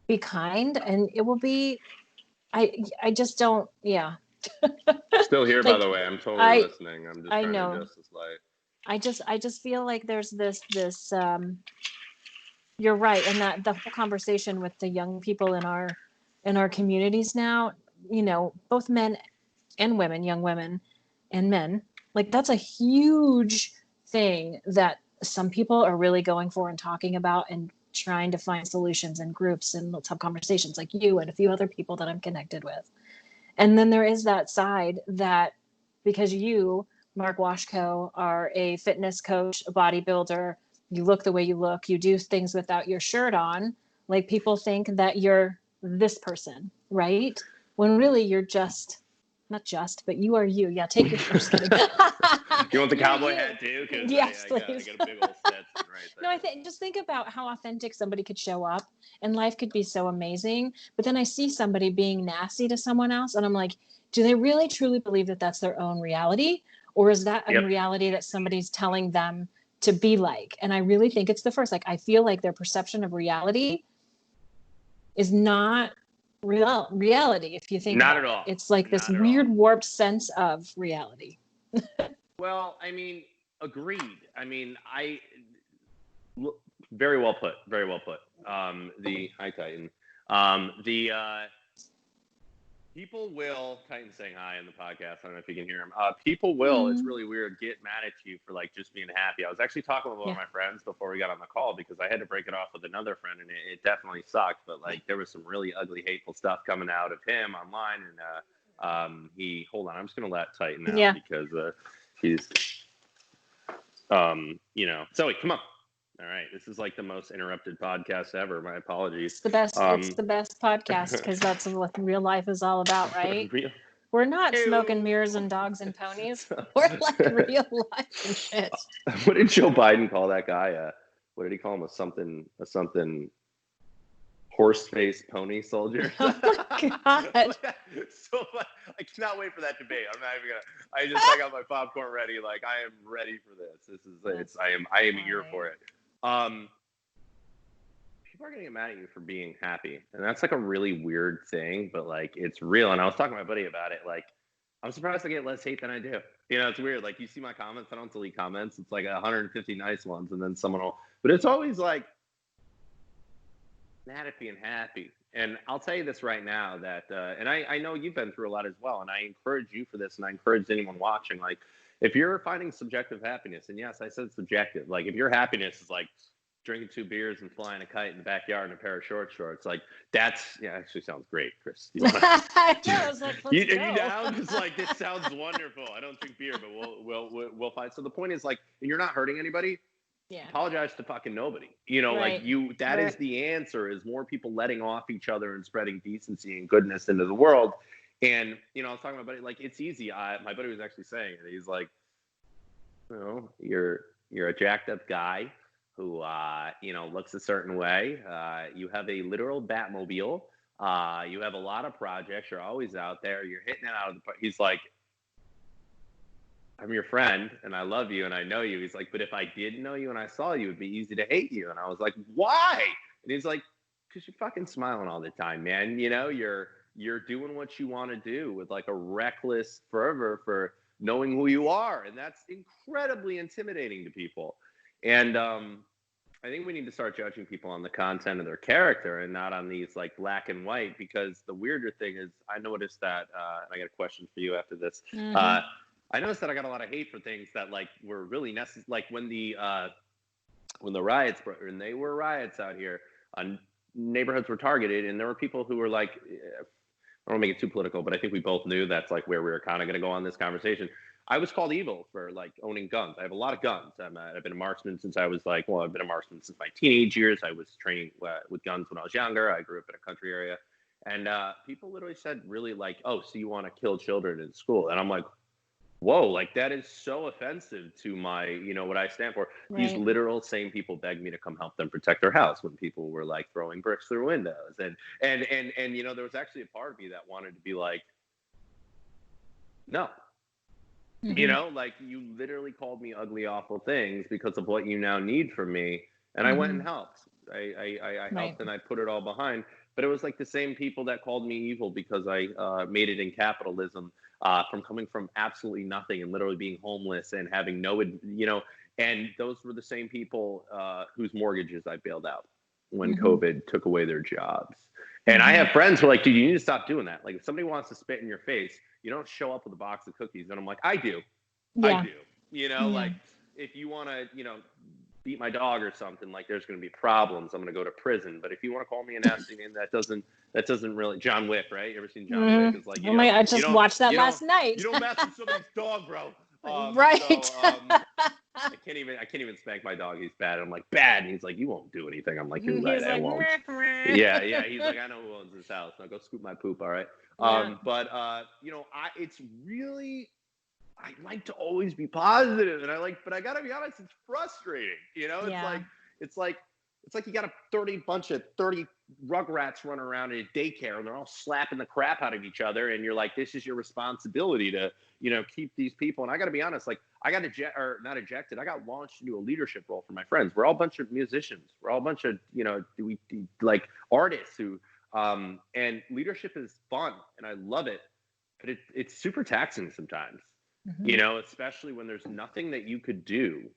be kind, and it will be, I just don't, yeah. Still here, by Like, the way. I'm totally I, listening. I'm just I trying to know. adjust this light. I just feel like there's this, you're right. And that the whole conversation with the young people in our communities now, both men and women, young women and men, like that's a huge thing that some people are really going for and talking about and trying to find solutions in groups and let's have conversations like you and a few other people that I'm connected with. And then there is that side that because you, Mark Washco, are a fitness coach, a bodybuilder, you look the way you look, you do things without your shirt on, like people think that you're this person, right? When really you're just, not just, but you are you. Yeah, take your, I'm just kidding. You want the You're cowboy you. hat too? Because Yes, I please. got a big old Stetson right No, I there. think just think about how authentic somebody could show up and life could be so amazing. But then I see somebody being nasty to someone else and I'm like, do they really truly believe that that's their own reality? Or is that a Yep. reality that somebody's telling them to be like? And I really think it's the first. Like, I feel like their perception of reality is not reality if you think Not at about it. all. It's like this Not at all. weird warped sense of reality. Well, I mean, agreed. I mean, very well put. Very well put. The hi Titan. The People will, Titan saying hi in the podcast. I don't know if you can hear him. People will, it's really weird, get mad at you for like just being happy. I was actually talking with one of my friends before we got on the call because I had to break it off with another friend and it definitely sucked. But like there was some really ugly, hateful stuff coming out of him online. And hold on, I'm just going to let Titan out Yeah. because he's, Zoe, come on. All right, this is like the most interrupted podcast ever. My apologies. It's the best. It's the best podcast because that's what real life is all about, right? We're not smoke and mirrors and dogs and ponies. We're like real life and shit. What did Joe Biden call that guy? What did he call him? A something horse face pony soldier. Oh my god! So I cannot wait for that debate. I'm not even gonna. I got my popcorn ready. Like I am ready for this. I am here for it. People are gonna get mad at you for being happy, and that's like a really weird thing, but like it's real. And I was talking to my buddy about it. Like I'm surprised I get less hate than I do. It's weird. Like you see my comments, I don't delete comments. It's like 150 nice ones, and then someone will. But it's always like mad at being happy. And I'll tell you this right now that, and I know you've been through a lot as well, and I encourage you for this, and I encourage anyone watching, like, if you're finding subjective happiness, and yes, I said subjective, like, if your happiness is like drinking 2 beers and flying a kite in the backyard in a pair of shorts, like, actually sounds great, Chris. You wanna, I know. I was like, are let's you go. down? Because like, this sounds wonderful. I don't drink beer, but we'll find. So the point is like, and you're not hurting anybody. Yeah. Apologize to fucking nobody. Right. That is the answer, is more people letting off each other and spreading decency and goodness into the world. And, I was talking to my buddy, like, it's easy. My buddy was actually saying it. He's like, you're a jacked up guy who, looks a certain way. You have a literal Batmobile. You have a lot of projects. You're always out there. You're hitting it out of the park. He's like, I'm your friend and I love you and I know you. He's like, but if I didn't know you and I saw you, it'd be easy to hate you. And I was like, why? And he's like, because you're fucking smiling all the time, man. You know, you're doing what you want to do with like a reckless fervor for knowing who you are. And that's incredibly intimidating to people. And I think we need to start judging people on the content of their character and not on these like black and white, because the weirder thing is I noticed that, and I got a question for you after this. Mm-hmm. I noticed that I got a lot of hate for things that like were really necessary. Like when the riots, and they were riots out here, neighborhoods were targeted, and there were people who were like, I don't want to make it too political, but I think we both knew that's like where we were kind of going to go on this conversation. I was called evil for like owning guns. I have a lot of guns. I've been a marksman since I was like, well, I've been a marksman since my teenage years. I was training with guns when I was younger. I grew up in a country area. And people literally said really like, oh, so you want to kill children in school? And I'm like, whoa, like that is so offensive to my, you know, what I stand for. These Right. literal same people begged me to come help them protect their house when people were like throwing bricks through windows. And you know, there was actually a part of me that wanted to be like, no, you Mm-hmm. know, like you literally called me ugly, awful things because of what you now need from me. And I went Mm-hmm. and helped. I Right. helped and I put it all behind. But it was like the same people that called me evil because I made it in capitalism, from coming from absolutely nothing and literally being homeless and having no, you know, and those were the same people whose mortgages I bailed out when Mm-hmm. COVID took away their jobs. And I Mm-hmm. have friends who are like, dude, you need to stop doing that. Like if somebody wants to spit in your face, you don't show up with a box of cookies. And I'm like, I do. I Yeah. do. You know, Yeah. like if you want to, you know, beat my dog or something, like there's going to be problems. I'm going to go to prison. But if you want to call me a nasty name, that doesn't really. John Wick, right? You ever seen John Wick? It's like Mm-hmm. Oh my! I just watched that last night. you don't mess with somebody's dog, bro. Right. I can't even spank my dog. He's bad. I'm like, bad. And he's like, you won't do anything. I'm like, you're right. He's I like, won't. meh, meh. Yeah, yeah. He's like, I know who owns this house. Now go scoop my poop. All right. Yeah. But you know, it's really, I like to always be positive, and but I gotta be honest, it's frustrating. You know, Yeah. it's like, you got a bunch of 30 rugrats running around in a daycare, and they're all slapping the crap out of each other, and you're like, this is your responsibility to, you know, keep these people. And I gotta be honest, like I got not ejected. I got launched into a leadership role for my friends. We're all a bunch of musicians. We're all a bunch of, you know, like artists who, and leadership is fun, and I love it, but it's super taxing sometimes, Mm-hmm. you know, especially when there's nothing that you could do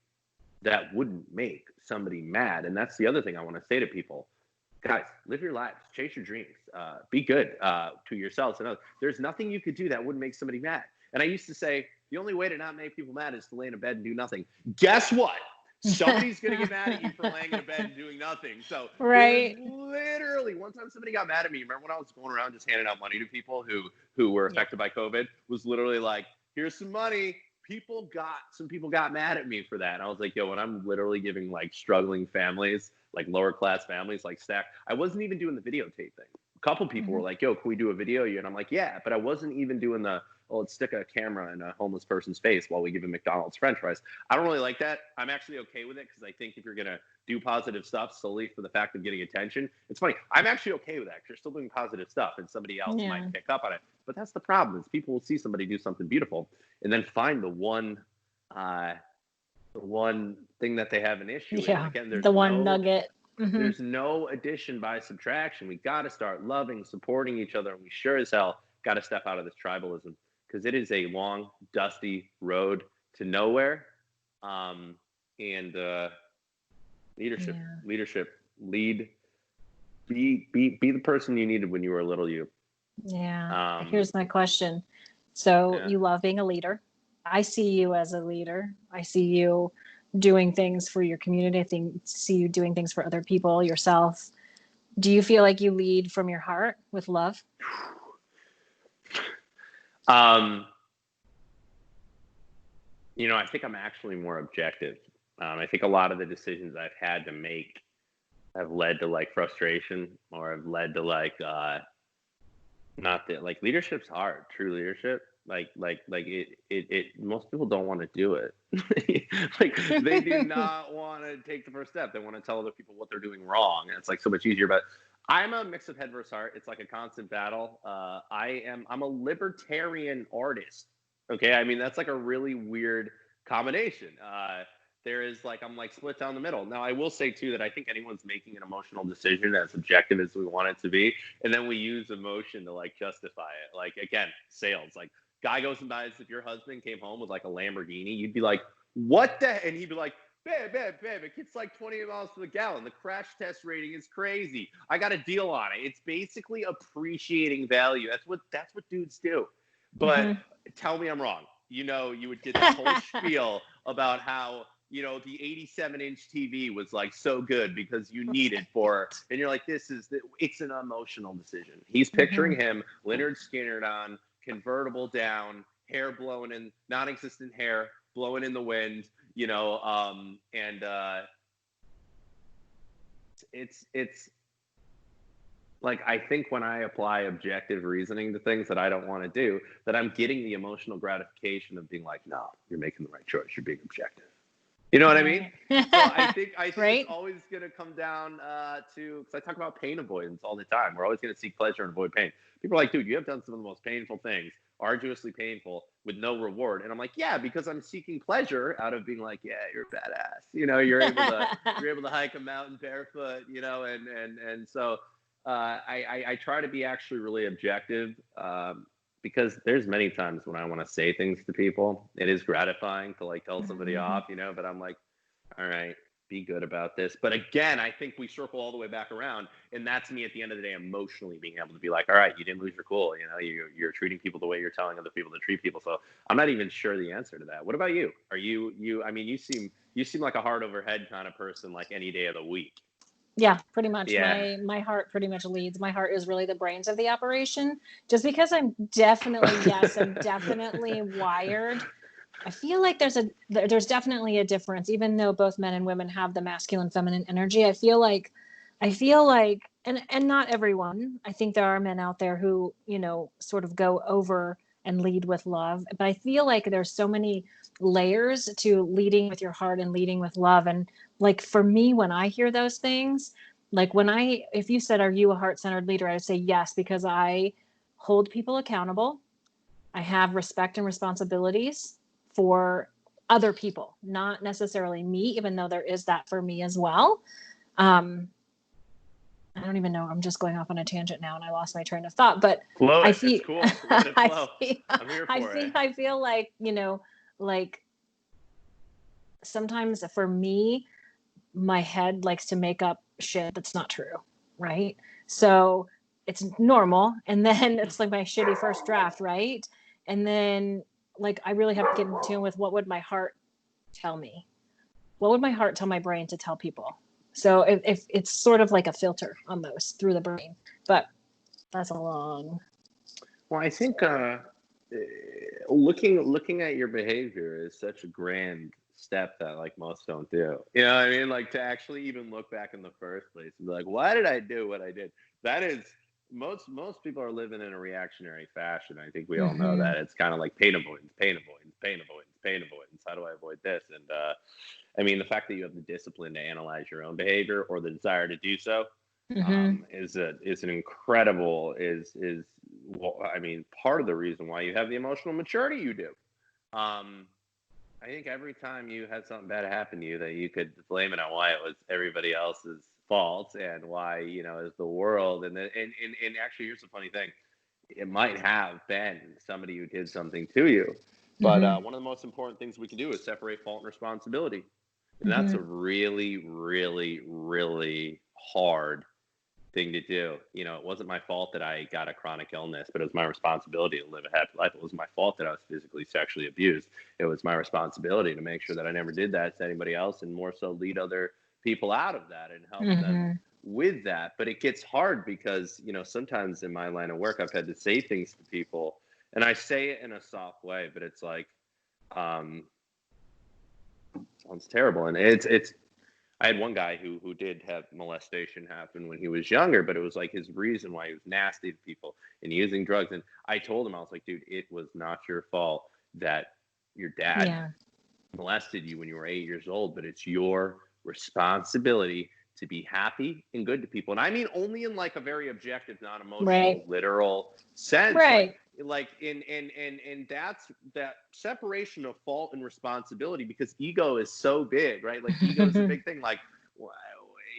that wouldn't make somebody mad. And that's the other thing I want to say to people. Guys, live your lives, chase your dreams, be good to yourselves and others. There's nothing you could do that wouldn't make somebody mad. And I used to say, the only way to not make people mad is to lay in a bed and do nothing. Guess what? Somebody's going to get mad at you for laying in a bed and doing nothing. So there was Right. literally one time somebody got mad at me. Remember when I was going around just handing out money to people who were Yeah. affected by COVID? Was literally like, here's some money. Some people got mad at me for that. And I was like, yo, when I'm literally giving like struggling families, like lower class families, like stack, I wasn't even doing the videotape thing. A couple people Mm-hmm. were like, yo, can we do a video? And I'm like, yeah, but I wasn't even doing let's stick a camera in a homeless person's face while we give him McDonald's French fries. I don't really like that. I'm actually okay with it because I think if you're going to do positive stuff solely for the fact of getting attention, it's funny. I'm actually okay with that because you're still doing positive stuff and somebody else Yeah. might pick up on it. But that's the problem is people will see somebody do something beautiful and then find the one thing that they have an issue with. And Yeah. again, The one nugget. Mm-hmm. there's no addition by subtraction. We got to start loving, supporting each other, and we sure as hell got to step out of this tribalism because it is a long, dusty road to nowhere. And leadership, Yeah. lead, be the person you needed when you were a little you. Yeah. Here's my question. So Yeah. you love being a leader. I see you as a leader. I see you doing things for your community. See you doing things for other people, yourself. Do you feel like you lead from your heart with love? You know, I think I'm actually more objective. I think a lot of the decisions I've had to make have led to like frustration or have led to like not that like leadership's hard. True leadership, it most people don't want to do it. Like they do not want to take the first step. They want to tell other people what they're doing wrong, and it's like so much easier. But I'm a mix of head versus heart. It's like a constant battle. I'm a libertarian artist. Okay, I mean that's like a really weird combination. I'm like split down the middle. Now I will say too that I think anyone's making an emotional decision as objective as we want it to be, and then we use emotion to like justify it. Like again, sales. Like guy goes and buys. If your husband came home with like a Lamborghini, you'd be like, "What the?" And he'd be like, babe, it gets like 28 miles to the gallon. The crash test rating is crazy. I got a deal on it. It's basically appreciating value. That's what dudes do. But tell me I'm wrong. You would get this whole spiel about how, the 87-inch TV was like so good because you need it for, and you're like, it's an emotional decision. He's picturing him, Leonard Skinner on, convertible down, hair blowing in, non-existent hair blowing in the wind, and it's like, I think when I apply objective reasoning to things that I don't want to do, that I'm getting the emotional gratification of being like, no, you're making the right choice. You're being objective. You know what I mean? So I think Right? it's always going to come down to, because I talk about pain avoidance all the time. We're always going to seek pleasure and avoid pain. People are like, dude, you have done some of the most painful things, arduously painful, with no reward. And I'm like, yeah, because I'm seeking pleasure out of being like, yeah, you're a badass. You're able to hike a mountain barefoot. And so I try to be actually really objective. Because there's many times when I want to say things to people. It is gratifying to like tell somebody off, but I'm like, all right, be good about this. But again, I think we circle all the way back around, and that's me at the end of the day emotionally being able to be like, all right, you didn't lose your cool. You're treating people the way you're telling other people to treat people. So I'm not even sure the answer to that. What about you? Are you? I mean, you seem like a heart over head kind of person, like any day of the week. Yeah, pretty much. Yeah. My heart pretty much leads. My heart is really the brains of the operation. Just because I'm definitely wired. I feel like there's definitely a difference, even though both men and women have the masculine feminine energy. I feel like and not everyone. I think there are men out there who, sort of go over and lead with love. But I feel like there's so many layers to leading with your heart and leading with love. And like for me, when I hear those things, like if you said, are you a heart-centered leader? I would say yes, because I hold people accountable. I have respect and responsibilities for other people, not necessarily me, even though there is that for me as well. I don't even know. I'm just going off on a tangent now and I lost my train of thought, but Flow I it. feel, It's cool. Let it flow. I'm here for it. I feel like, like sometimes for me, my head likes to make up shit that's not true. Right. So it's normal. And then it's like my shitty first draft. Right. And then like, I really have to get in tune with what would my heart tell me? What would my heart tell my brain to tell people? So if it's sort of like a filter almost through the brain, but that's a long. Well, I think looking at your behavior is such a grand step that like most don't do. You know what I mean? Like to actually even look back in the first place and be like, why did I do what I did? That is most people are living in a reactionary fashion. I think we all know that. It's kind of like pain avoidance, pain avoidance, pain avoidance, pain avoidance. How do I avoid this? And I mean, the fact that you have the discipline to analyze your own behavior or the desire to do so is an incredible well, I mean, part of the reason why you have the emotional maturity you do. I think every time you had something bad happen to you, that you could blame it on why it was everybody else's fault and why is the world and actually here's the funny thing, it might have been somebody who did something to you, but one of the most important things we can do is separate fault and responsibility, and that's a really really really hard thing to do. It wasn't my fault that I got a chronic illness, but it was my responsibility to live a happy life. It wasn't my fault that I was physically, sexually abused. It was my responsibility to make sure that I never did that to anybody else, and more so lead other people out of that and help them with that. But it gets hard because, sometimes in my line of work, I've had to say things to people, and I say it in a soft way, but it's like, sounds terrible. And I had one guy who did have molestation happen when he was younger, but it was like his reason why he was nasty to people and using drugs. And I told him, I was like, dude, it was not your fault that your dad molested you when you were 8 years old, but it's your responsibility to be happy and good to people. And I mean only in like a very objective, non-emotional, literal sense. Right. Like Like and that's that separation of fault and responsibility, because ego is so big, right? Like ego is a big thing. Like,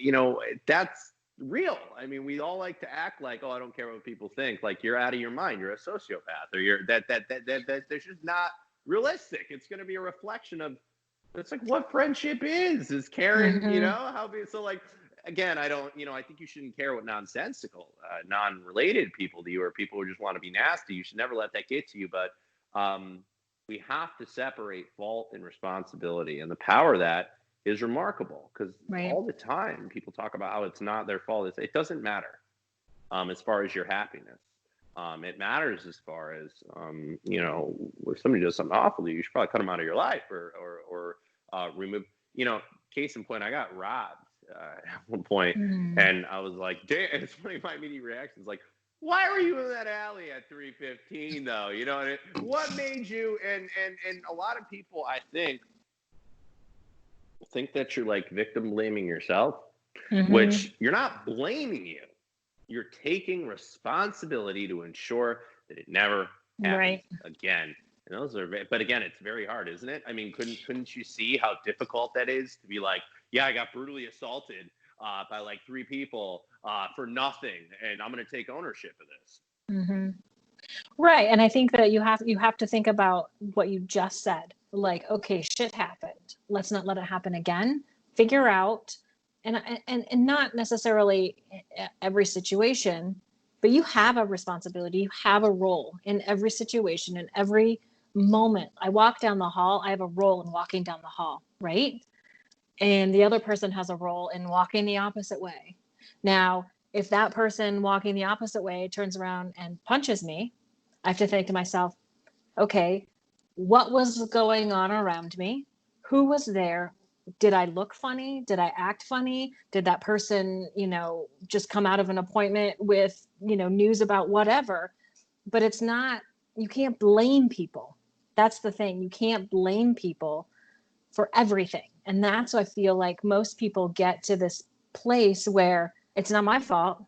you know, that's real. I mean, we all like to act like, oh, I don't care what people think. Like, you're out of your mind. You're a sociopath, or you're that that's just not realistic. It's going to be a reflection of, it's like what friendship is caring, you know, how so like, again, I don't, you know, I think you shouldn't care what nonsensical, non-related people to you, or people who just want to be nasty. You should never let that get to you. But we have to separate fault and responsibility, and the power of that is remarkable, because Right. all the time people talk about how it's not their fault. It doesn't matter as far as your happiness. It matters as far as, you know, if somebody does something awful to you, you should probably cut them out of your life, or remove, you know, case in point, I got robbed at one point, and I was like, damn, it's funny, my immediate reaction is like, why were you in that alley at 3:15 though? You know, what made you, and a lot of people, I think that you're like victim blaming yourself, which you're not blaming you. You're taking responsibility to ensure that it never happens again. And those are, but again, it's very hard, isn't it? I mean, couldn't you see how difficult that is to be like, yeah, I got brutally assaulted by like 3 people for nothing, and I'm going to take ownership of this. Right. And I think that you have to think about what you just said. Like, okay, shit happened. Let's not let it happen again. Figure out, and not necessarily every situation, but you have a responsibility. You have a role in every situation, in every moment. I walk down the hall. I have a role in walking down the hall, right? And the other person has a role in walking the opposite way. Now, if that person walking the opposite way turns around and punches me, I have to think to myself, okay, what was going on around me? Who was there? Did I look funny? Did I act funny? Did that person, you know, just come out of an appointment with, you know, news about whatever? But it's not, you can't blame people. That's the thing. You can't blame people for everything. And that's why I feel like most people get to this place where it's not my fault.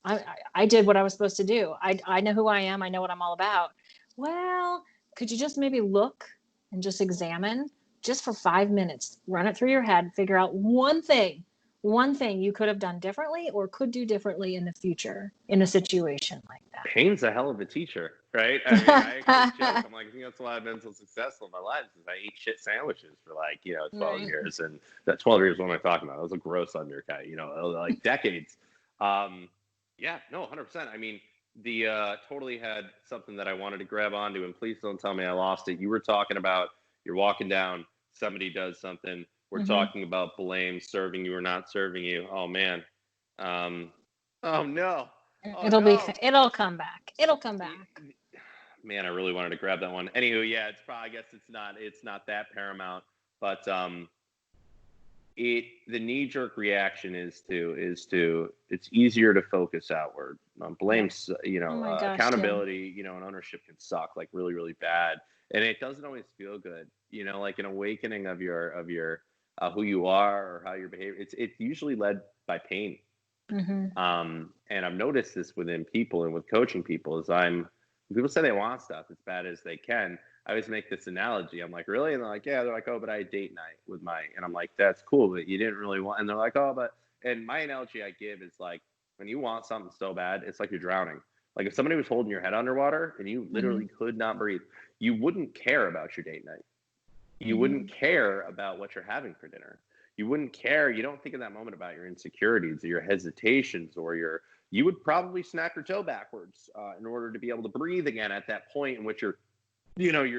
I did what I was supposed to do. I know who I am. I know what I'm all about. Well, could you just maybe look and just examine just for 5 minutes, run it through your head, figure out one thing you could have done differently or could do differently in the future in a situation like that. Pain's a hell of a teacher, right? I mean, I actually joke. I'm like, I think that's why I've been so successful in my life, is I ate shit sandwiches for like, you know, 12 years. And that 12 years, what am I talking about? That was a gross undercut, you know, like decades. Yeah, no, 100%. I mean, the totally had something that I wanted to grab onto, and please don't tell me I lost it. You were talking about, you're walking down, somebody does something. We're talking about blame, serving you or not serving you. Oh, man. Oh, no. Oh, It'll come back. It'll come back. Man, I really wanted to grab that one. Anywho, yeah, it's probably, I guess it's not that paramount, but the knee-jerk reaction is to it's easier to focus outward. Blames, you know, accountability, you know, and ownership can suck like really, really bad, and it doesn't always feel good. You know, like an awakening of your who you are or how you're behaving. It's usually led by pain. And I've noticed this within people and with coaching people is people say they want stuff as bad as they can. I always make this analogy. I'm like, really? And they're like, yeah. They're like, oh, but I had date night with and I'm like, that's cool, but you didn't really want, and they're like, oh, and my analogy I give is like, when you want something so bad, it's like you're drowning. Like if somebody was holding your head underwater and you literally could not breathe, you wouldn't care about your date night. You wouldn't care about what you're having for dinner. You wouldn't care. You don't think in that moment about your insecurities or your hesitations or you would probably snap your toe backwards in order to be able to breathe again at that point in which you're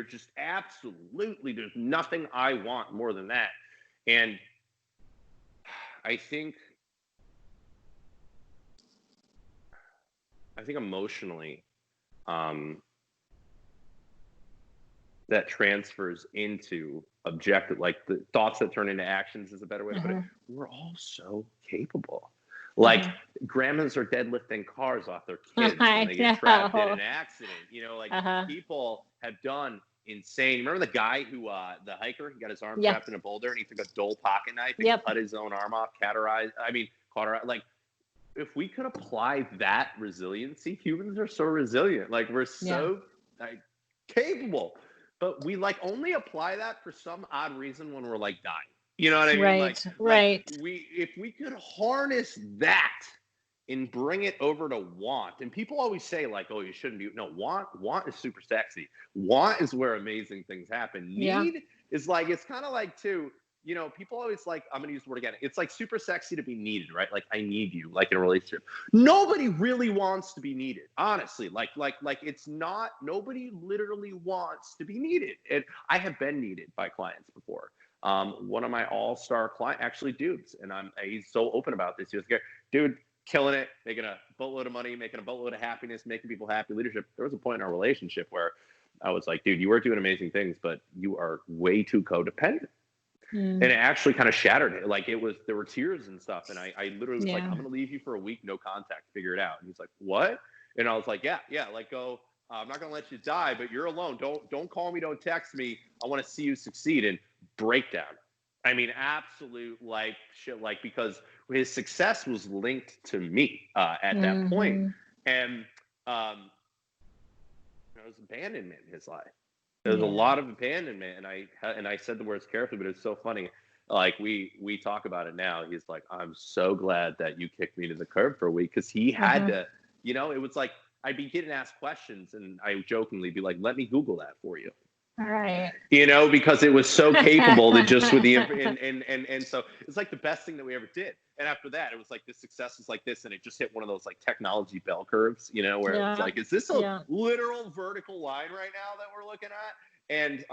just absolutely, there's nothing I want more than that. And I think emotionally, that transfers into objective, like the thoughts that turn into actions is a better way to put it. We're all so capable. Like grandmas are deadlifting cars off their kids when they get trapped in an accident. You know, like people have done insane. Remember the guy who, the hiker, he got his arm trapped in a boulder and he took a dull pocket knife and cut his own arm off, cauterized. Like if we could apply that resiliency, humans are so resilient. Like we're Yeah. so like capable, but we like only apply that for some odd reason when we're like dying. You know what I mean? Right. Like Right. if we could harness that and bring it over to want. And people always say like, oh, you shouldn't be. No, want is super sexy. Want is where amazing things happen. Yeah. Need is like, it's kind of like too, people always like, I'm going to use the word again. It's like super sexy to be needed, right? Like I need you, like in a relationship. Nobody really wants to be needed, honestly. Like it's not, nobody literally wants to be needed. And I have been needed by clients before. One of my all-star client, actually dudes, and he's so open about this. He was like, dude, killing it, making a boatload of money, making a boatload of happiness, making people happy, leadership. There was a point in our relationship where I was like, dude, you are doing amazing things, but you are way too codependent. And it actually kind of shattered it. Like there were tears and stuff. And I literally was like, I'm going to leave you for a week, no contact, figure it out. And he's like, what? And I was like, yeah, like go, I'm not going to let you die, but you're alone. Don't call me. Don't text me. I want to see you succeed. And breakdown. I mean, absolute like shit, like because his success was linked to me at that point. And there was abandonment in his life. There's a lot of abandonment, and I said the words carefully, but it's so funny. Like we talk about it now. He's like, I'm so glad that you kicked me to the curb for a week, because he had to. It was like I'd be getting asked questions, and I would jokingly be like, "Let me Google that for you." All right. Because it was so capable that just with the and so it's like the best thing that we ever did. And after that, it was like the success was like this, and it just hit one of those like technology bell curves, where it's like, is this a literal vertical line right now that we're looking at? And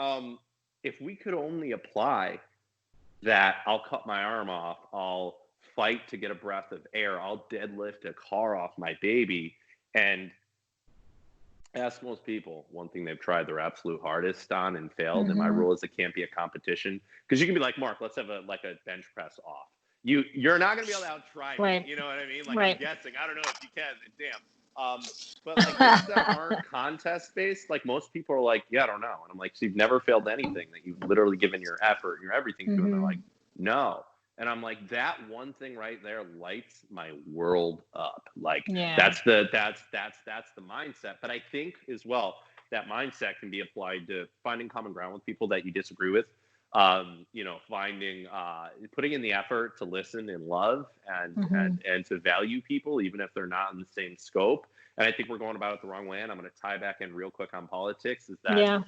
if we could only apply that, I'll cut my arm off, I'll fight to get a breath of air, I'll deadlift a car off my baby, and ask most people one thing they've tried their absolute hardest on and failed. And my rule is it can't be a competition, because you can be like, Mark, let's have a bench press off. You're not going to be able to out-try me. You know what I mean? Like I'm guessing. I don't know if you can. Damn. But like things that aren't contest based, like most people are like, yeah, I don't know. And I'm like, so you've never failed anything that you've literally given your effort, your everything to, and they're like, no. And I'm like, that one thing right there lights my world up. Like that's the mindset. But I think as well, that mindset can be applied to finding common ground with people that you disagree with. Putting in the effort to listen and love and to value people, even if they're not in the same scope. And I think we're going about it the wrong way. And I'm going to tie back in real quick on politics, is that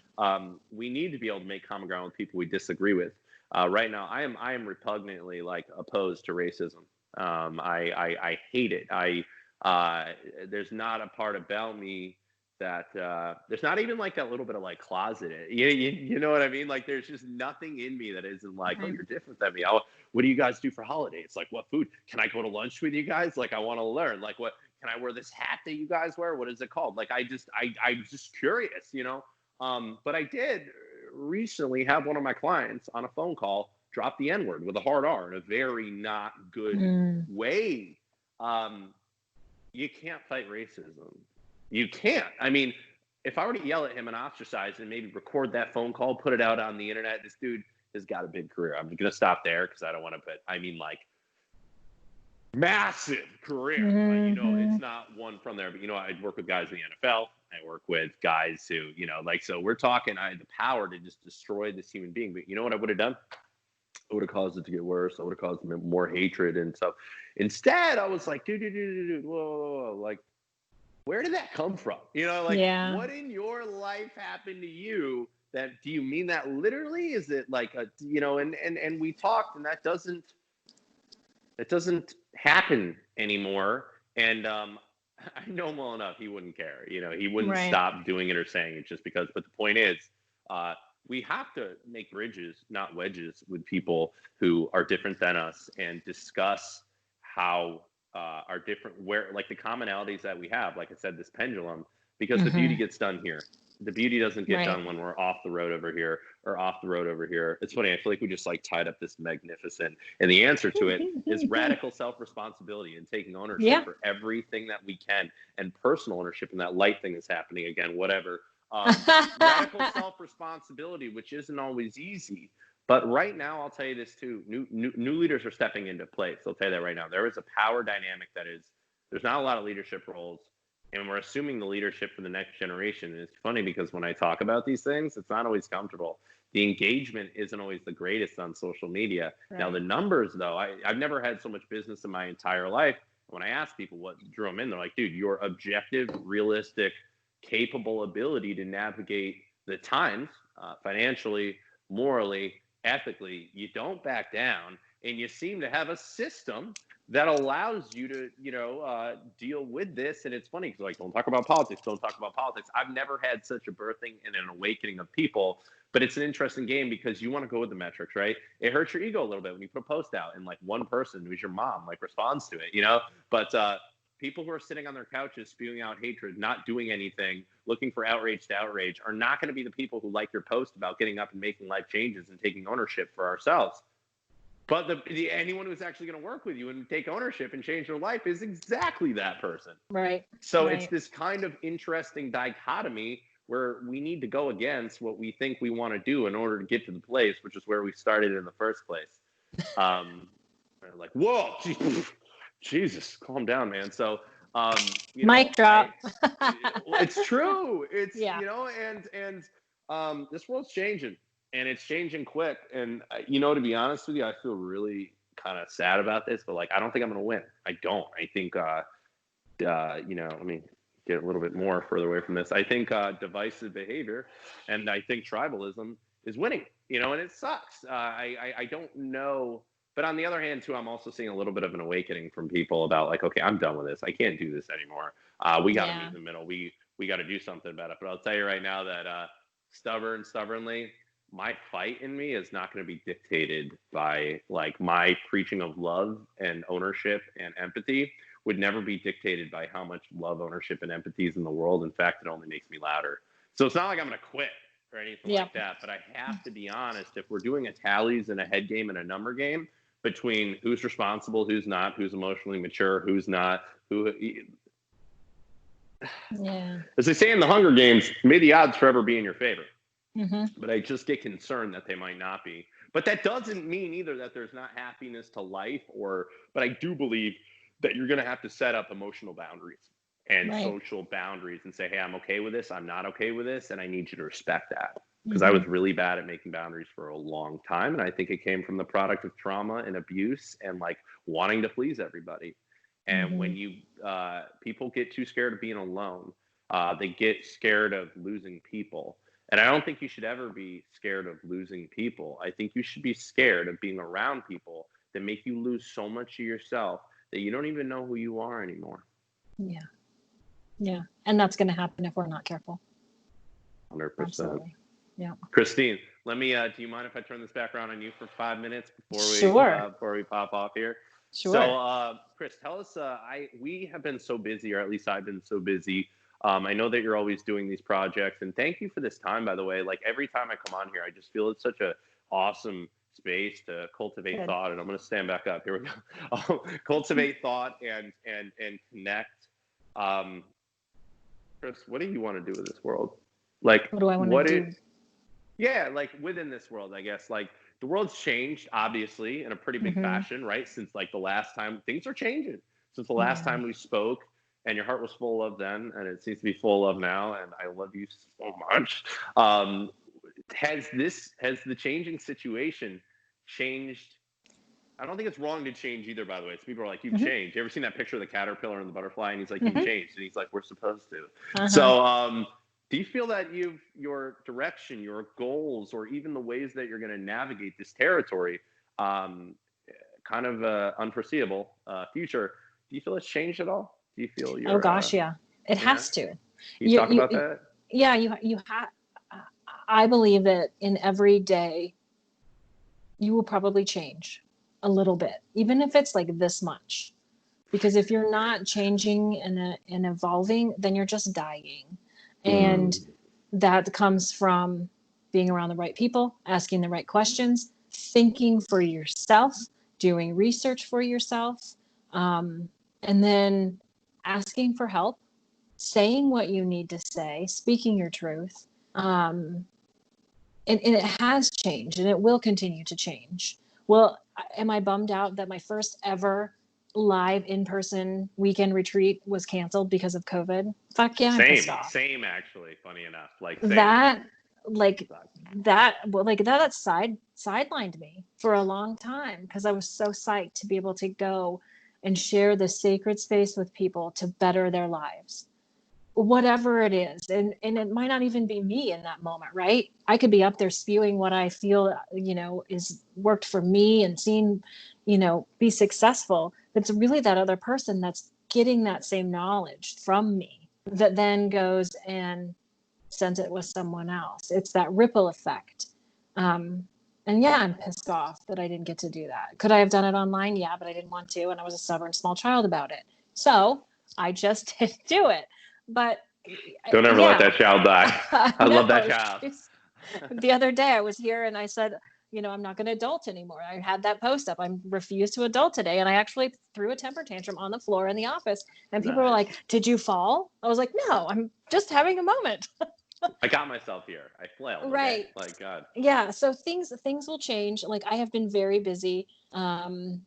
we need to be able to make common ground with people we disagree with. Right now, I am repugnantly like opposed to racism. I hate it. There's not a part about me that there's not even like that little bit of like closeted. You know what I mean? Like there's just nothing in me that isn't like, oh, you're different than me. What do you guys do for holidays? Like what food? Can I go to lunch with you guys? Like I want to learn. Like what? Can I wear this hat that you guys wear? What is it called? Like I'm just curious, But I did recently have one of my clients on a phone call drop the N-word with a hard R in a very not good way. You can't fight racism. You can't. I mean, if I were to yell at him and ostracize and maybe record that phone call, put it out on the internet, this dude has got a big career. I'm going to stop there because I don't want to put, like massive career. It's not one from there, but I work with guys in the NFL. I work with guys who, so we're talking, I had the power to just destroy this human being. But you know what I would have done? I would have caused it to get worse. I would have caused more hatred and stuff. Instead, I was like, dude, whoa, like, where did that come from? What in your life happened to you? Do you mean that literally? Is it like and we talked, and that doesn't happen anymore. And I know him well enough, he wouldn't care. He wouldn't stop doing it or saying it just because. But the point is, we have to make bridges, not wedges, with people who are different than us, and discuss how are different, where like the commonalities that we have. Like I said, this pendulum, because the beauty gets done here. The beauty doesn't get done when we're off the road over here or off the road over here. It's funny. I feel like we just like tied up this magnificent, and the answer to it is radical self-responsibility and taking ownership for everything that we can, and personal ownership. And that light thing is happening again, whatever. Radical self-responsibility, which isn't always easy. But right now, I'll tell you this too. New leaders are stepping into place. I'll tell you that right now. There is a power dynamic that is there's not a lot of leadership roles, and we're assuming the leadership for the next generation. And it's funny because when I talk about these things, it's not always comfortable. The engagement isn't always the greatest on social media. Right. Now, the numbers, though, I've never had so much business in my entire life. When I ask people what drew them in, they're like, dude, your objective, realistic, capable ability to navigate the times financially, morally, ethically, you don't back down, and you seem to have a system that allows you to, deal with this. And it's funny because, like, don't talk about politics, don't talk about politics. I've never had such a birthing and an awakening of people, but it's an interesting game because you want to go with the metrics, right? It hurts your ego a little bit when you put a post out and like one person who's your mom like responds to it, but people who are sitting on their couches spewing out hatred, not doing anything, looking for outrage to outrage, are not going to be the people who like your post about getting up and making life changes and taking ownership for ourselves. But anyone who's actually going to work with you and take ownership and change their life is exactly that person. Right. So right. It's this kind of interesting dichotomy where we need to go against what we think we want to do in order to get to the place, which is where we started in the first place. Like, whoa, Jesus, calm down, man. So, mic drop. It's true. It's, yeah. And this world's changing, and it's changing quick. And, to be honest with you, I feel really kind of sad about this, but like, I don't think I'm going to win. I don't. I think, let me get a little bit more further away from this. I think divisive behavior and I think tribalism is winning, and it sucks. I don't know. But on the other hand, too, I'm also seeing a little bit of an awakening from people about like, okay, I'm done with this. I can't do this anymore. We got to meet in the middle. We got to do something about it. But I'll tell you right now that stubbornly, my fight in me is not going to be dictated by like my preaching of love and ownership and empathy would never be dictated by how much love, ownership, and empathy is in the world. In fact, it only makes me louder. So it's not like I'm going to quit or anything like that. But I have to be honest. If we're doing a tallies and a head game and a number game between who's responsible, who's not, who's emotionally mature, who's not, as they say in the Hunger Games, may the odds forever be in your favor. Mm-hmm. But I just get concerned that they might not be. But that doesn't mean either that there's not happiness to life, but I do believe that you're going to have to set up emotional boundaries and social boundaries and say, hey, I'm okay with this. I'm not okay with this. And I need you to respect that. Because I was really bad at making boundaries for a long time. And I think it came from the product of trauma and abuse and like wanting to please everybody. And when people get too scared of being alone, they get scared of losing people. And I don't think you should ever be scared of losing people. I think you should be scared of being around people that make you lose so much of yourself that you don't even know who you are anymore. Yeah. Yeah. And that's going to happen if we're not careful. 100%. Absolutely. Yeah. Christine, let me, do you mind if I turn this back around on you for 5 minutes before we pop off here? Sure. So, Chris, tell us, we have been so busy, or at least I've been so busy. I know that you're always doing these projects, and thank you for this time, by the way. Like every time I come on here, I just feel it's such a awesome space to cultivate thought. And I'm going to stand back up. Here we go. Cultivate thought and connect. Chris, what do you want to do with this world? Like, what do I want to do? Yeah, like within this world, I guess. Like the world's changed, obviously, in a pretty big fashion, right? Since like the last time, things are changing. Since the last time we spoke, and your heart was full of then, and it seems to be full of now, and I love you so much. Has the changing situation changed? I don't think it's wrong to change either, by the way. It's people are like, you've changed. You ever seen that picture of the caterpillar and the butterfly? And he's like, you've changed. And he's like, we're supposed to. So do you feel that your direction, your goals, or even the ways that you're going to navigate this territory, kind of unforeseeable future, do you feel it's changed at all? Do you feel Oh gosh, yeah. It has to. Can you talk about that? Yeah, you have. I believe that in every day, you will probably change a little bit, even if it's like this much. Because if you're not changing and evolving, then you're just dying. And that comes from being around the right people, asking the right questions, thinking for yourself, doing research for yourself, and then asking for help, saying what you need to say, speaking your truth. And it has changed and it will continue to change. Well, am I bummed out that my first ever live in-person weekend retreat was canceled because of COVID, fuck yeah, I'm pissed off. Same, actually, funny enough, like same. That, like that, well, like that sidelined me for a long time because I was so psyched to be able to go and share the sacred space with people to better their lives, whatever it is. And it might not even be me in that moment, right? I could be up there spewing what I feel, is worked for me and seen, be successful. But it's really that other person that's getting that same knowledge from me that then goes and sends it with someone else. It's that ripple effect. And yeah, I'm pissed off that I didn't get to do that. Could I have done it online? Yeah, but I didn't want to. And I was a stubborn small child about it. So I just didn't do it. But Don't ever let that child die. I love that child. The other day I was here and I said, I'm not going to adult anymore. I had that post up. I refuse to adult today. And I actually threw a temper tantrum on the floor in the office. And people were like, did you fall? I was like, no, I'm just having a moment. I got myself here. I flailed. Right. Okay? Like, God. Yeah. So things will change. Like I have been very busy. Kind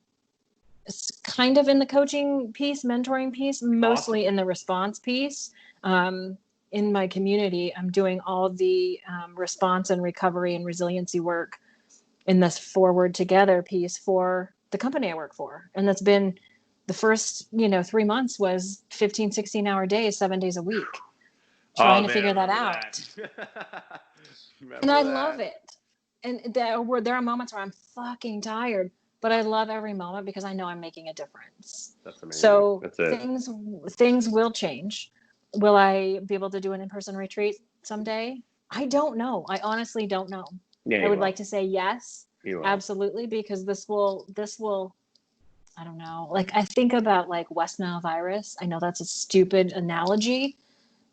of in the coaching piece, mentoring piece, mostly awesome. In the response piece. In my community, I'm doing all the response and recovery and resiliency work in this Forward Together piece for the company I work for. And that's been the first, 3 months was 15, 16-hour days, 7 days a week, trying to figure that out. And I love it. And there are moments where I'm fucking tired, but I love every moment because I know I'm making a difference. That's amazing. So That's it. Things will change. Will I be able to do an in-person retreat someday? I don't know. I honestly don't know. Yeah, I would like to say yes, absolutely, because this will, I don't know. Like I think about like West Nile virus. I know that's a stupid analogy,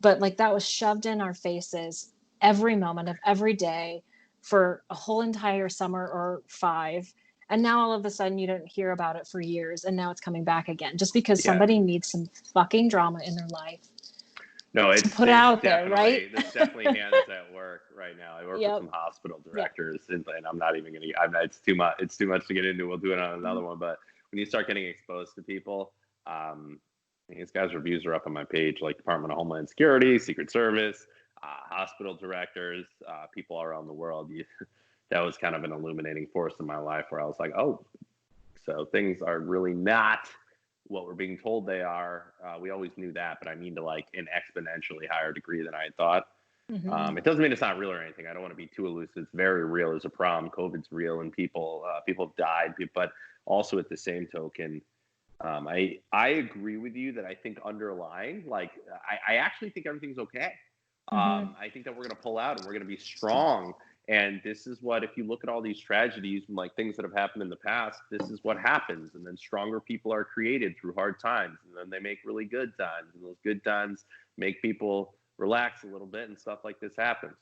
but like that was shoved in our faces every moment of every day for a whole entire summer or 5. And now all of a sudden you don't hear about it for years. And now it's coming back again just because somebody needs some fucking drama in their life. No, it's put out there, right? There's definitely hands at work right now. I work with some hospital directors, and I'm not even going to. It's too much. It's too much to get into. We'll do it on another one. But when you start getting exposed to people, these guys' reviews are up on my page, like Department of Homeland Security, Secret Service, hospital directors, people around the world. That was kind of an illuminating force in my life, where I was like, oh, so things are really not what we're being told they are. We always knew that, but I mean to like an exponentially higher degree than I had thought. Mm-hmm. It doesn't mean it's not real or anything. I don't want to be too elusive. It's very real. There's a problem. COVID's real, and people have died. But also at the same token, I agree with you that I think underlying, like I actually think everything's okay. Mm-hmm. I think that we're going to pull out and we're going to be strong. And this is what, if you look at all these tragedies and like things that have happened in the past, this is what happens. And then stronger people are created through hard times, and then they make really good times, and those good times make people relax a little bit, and stuff like this happens.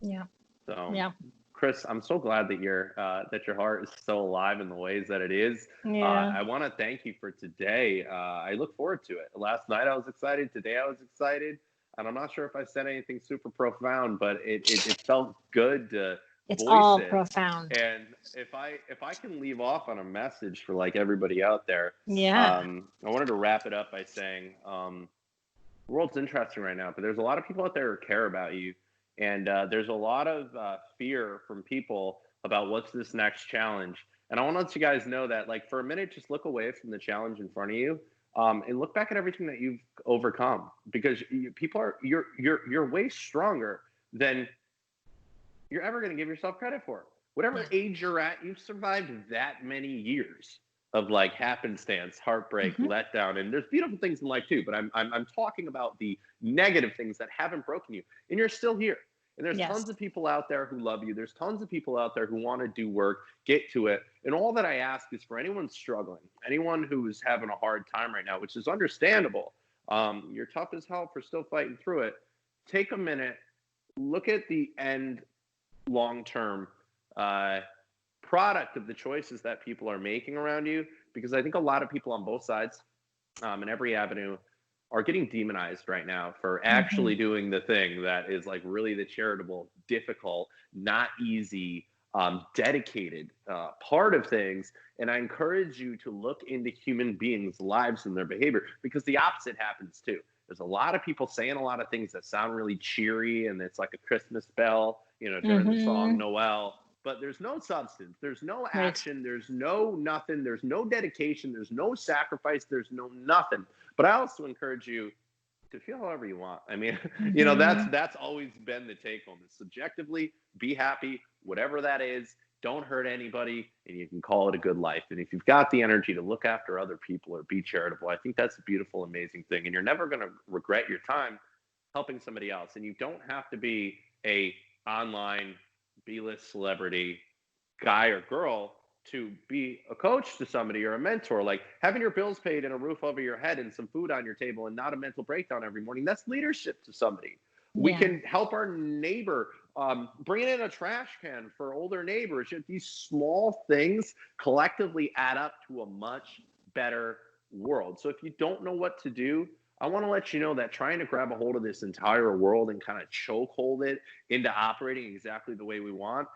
Yeah. So yeah. Chris, I'm so glad that your heart is so alive in the ways that it is. Yeah. I want to thank you for today. I look forward to it. Last night I was excited. Today I was excited. And I'm not sure if I said anything super profound, but it felt good to it's voice all it. Profound. And if I can leave off on a message for like everybody out there, yeah. I wanted to wrap it up by saying the world's interesting right now, but there's a lot of people out there who care about you. And there's a lot of fear from people about what's this next challenge. And I want to let you guys know that, like, for a minute, just look away from the challenge in front of you, and look back at everything that you've overcome, because you're way stronger than you're ever going to give yourself credit for. Whatever age you're at, you've survived that many years of like happenstance, heartbreak, letdown, and there's beautiful things in life too. But I'm talking about the negative things that haven't broken you, and you're still here. And there's tons of people out there who love you. There's tons of people out there who want to do work, get to it. And all that I ask is for anyone struggling, anyone who's having a hard time right now, which is understandable. You're tough as hell for still fighting through it. Take a minute, look at the end long-term product of the choices that people are making around you, because I think a lot of people on both sides, in every avenue, are getting demonized right now for actually doing the thing that is like really the charitable, difficult, not easy, dedicated part of things. And I encourage you to look into human beings' lives and their behavior, because the opposite happens too. There's a lot of people saying a lot of things that sound really cheery, and it's like a Christmas bell, during the song Noel. But there's no substance, there's no Right. action, there's no nothing, there's no dedication, there's no sacrifice, there's no nothing. But I also encourage you to feel however you want. I mean, that's always been the take home, is subjectively be happy, whatever that is. Don't hurt anybody, and you can call it a good life. And if you've got the energy to look after other people or be charitable, I think that's a beautiful, amazing thing. And you're never going to regret your time helping somebody else. And you don't have to be a online B-list celebrity guy or girl to be a coach to somebody or a mentor. Like having your bills paid and a roof over your head and some food on your table and not a mental breakdown every morning, that's leadership to somebody. We Yeah. can help our neighbor, bring in a trash can for older neighbors. These small things collectively add up to a much better world. So if you don't know what to do, I want to let you know that trying to grab a hold of this entire world and kind of chokehold it into operating exactly the way we want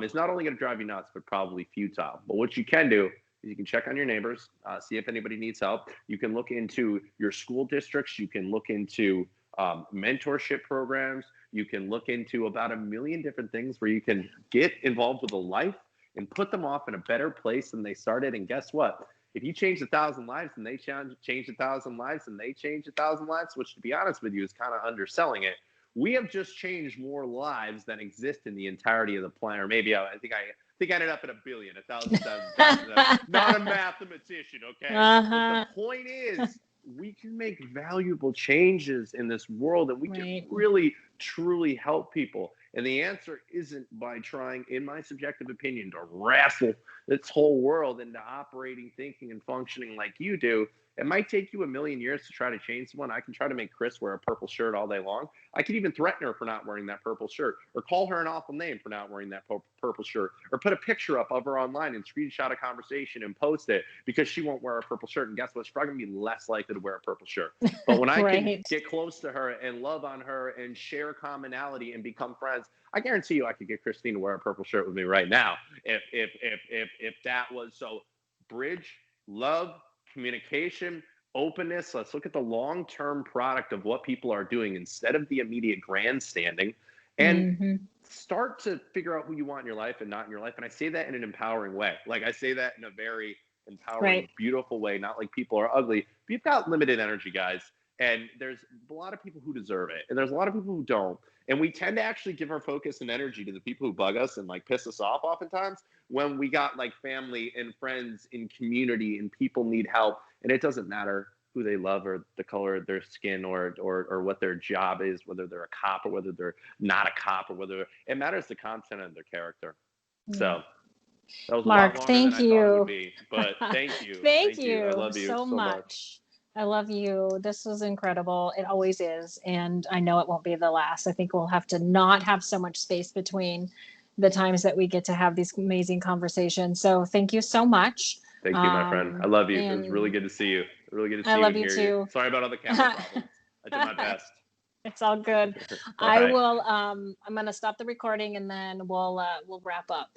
is not only going to drive you nuts, but probably futile. But what you can do is you can check on your neighbors, see if anybody needs help. You can look into your school districts. You can look into mentorship programs. You can look into about a million different things where you can get involved with a life and put them off in a better place than they started. And guess what? If you change 1,000 lives and they change 1,000 lives and they change 1,000 lives, which to be honest with you is kind of underselling it, we have just changed more lives than exist in the entirety of the planet. Or maybe I think I ended up at 1 billion, 1,000 times. Not a mathematician, okay? But the point is, we can make valuable changes in this world, and we can really, truly help people. And the answer isn't by trying, in my subjective opinion, to wrestle this whole world into operating, thinking, and functioning like you do. It might take you 1,000,000 years to try to change someone. I can try to make Chris wear a purple shirt all day long. I could even threaten her for not wearing that purple shirt, or call her an awful name for not wearing that purple shirt, or put a picture up of her online and screenshot a conversation and post it because she won't wear a purple shirt. And guess what? She's probably going to be less likely to wear a purple shirt. But when I can get close to her and love on her and share commonality and become friends, I guarantee you I could get Christine to wear a purple shirt with me right now if that was so. Bridge, love, communication, openness. Let's look at the long-term product of what people are doing instead of the immediate grandstanding, and start to figure out who you want in your life and not in your life. And I say that in an empowering way. Like I say that in a very empowering, beautiful way, not like people are ugly. But you've got limited energy, guys. And there's a lot of people who deserve it, and there's a lot of people who don't. And we tend to actually give our focus and energy to the people who bug us and like piss us off oftentimes, when we got like family and friends in community and people need help. And it doesn't matter who they love or the color of their skin or what their job is, whether they're a cop or whether they're not a cop, or whether it matters the content of their character. So that was Mark, a lot longer than I thought it would be, but thank you. Thank you I love you so much. I love you. This was incredible. It always is. And I know it won't be the last. I think we'll have to not have so much space between the times that we get to have these amazing conversations. So thank you so much. Thank you, my friend. I love you. It was really good to see you. Really good to see you and hear you. Sorry about all the camera problems. I did my best. It's all good. I will I'm going to stop the recording and then we'll wrap up.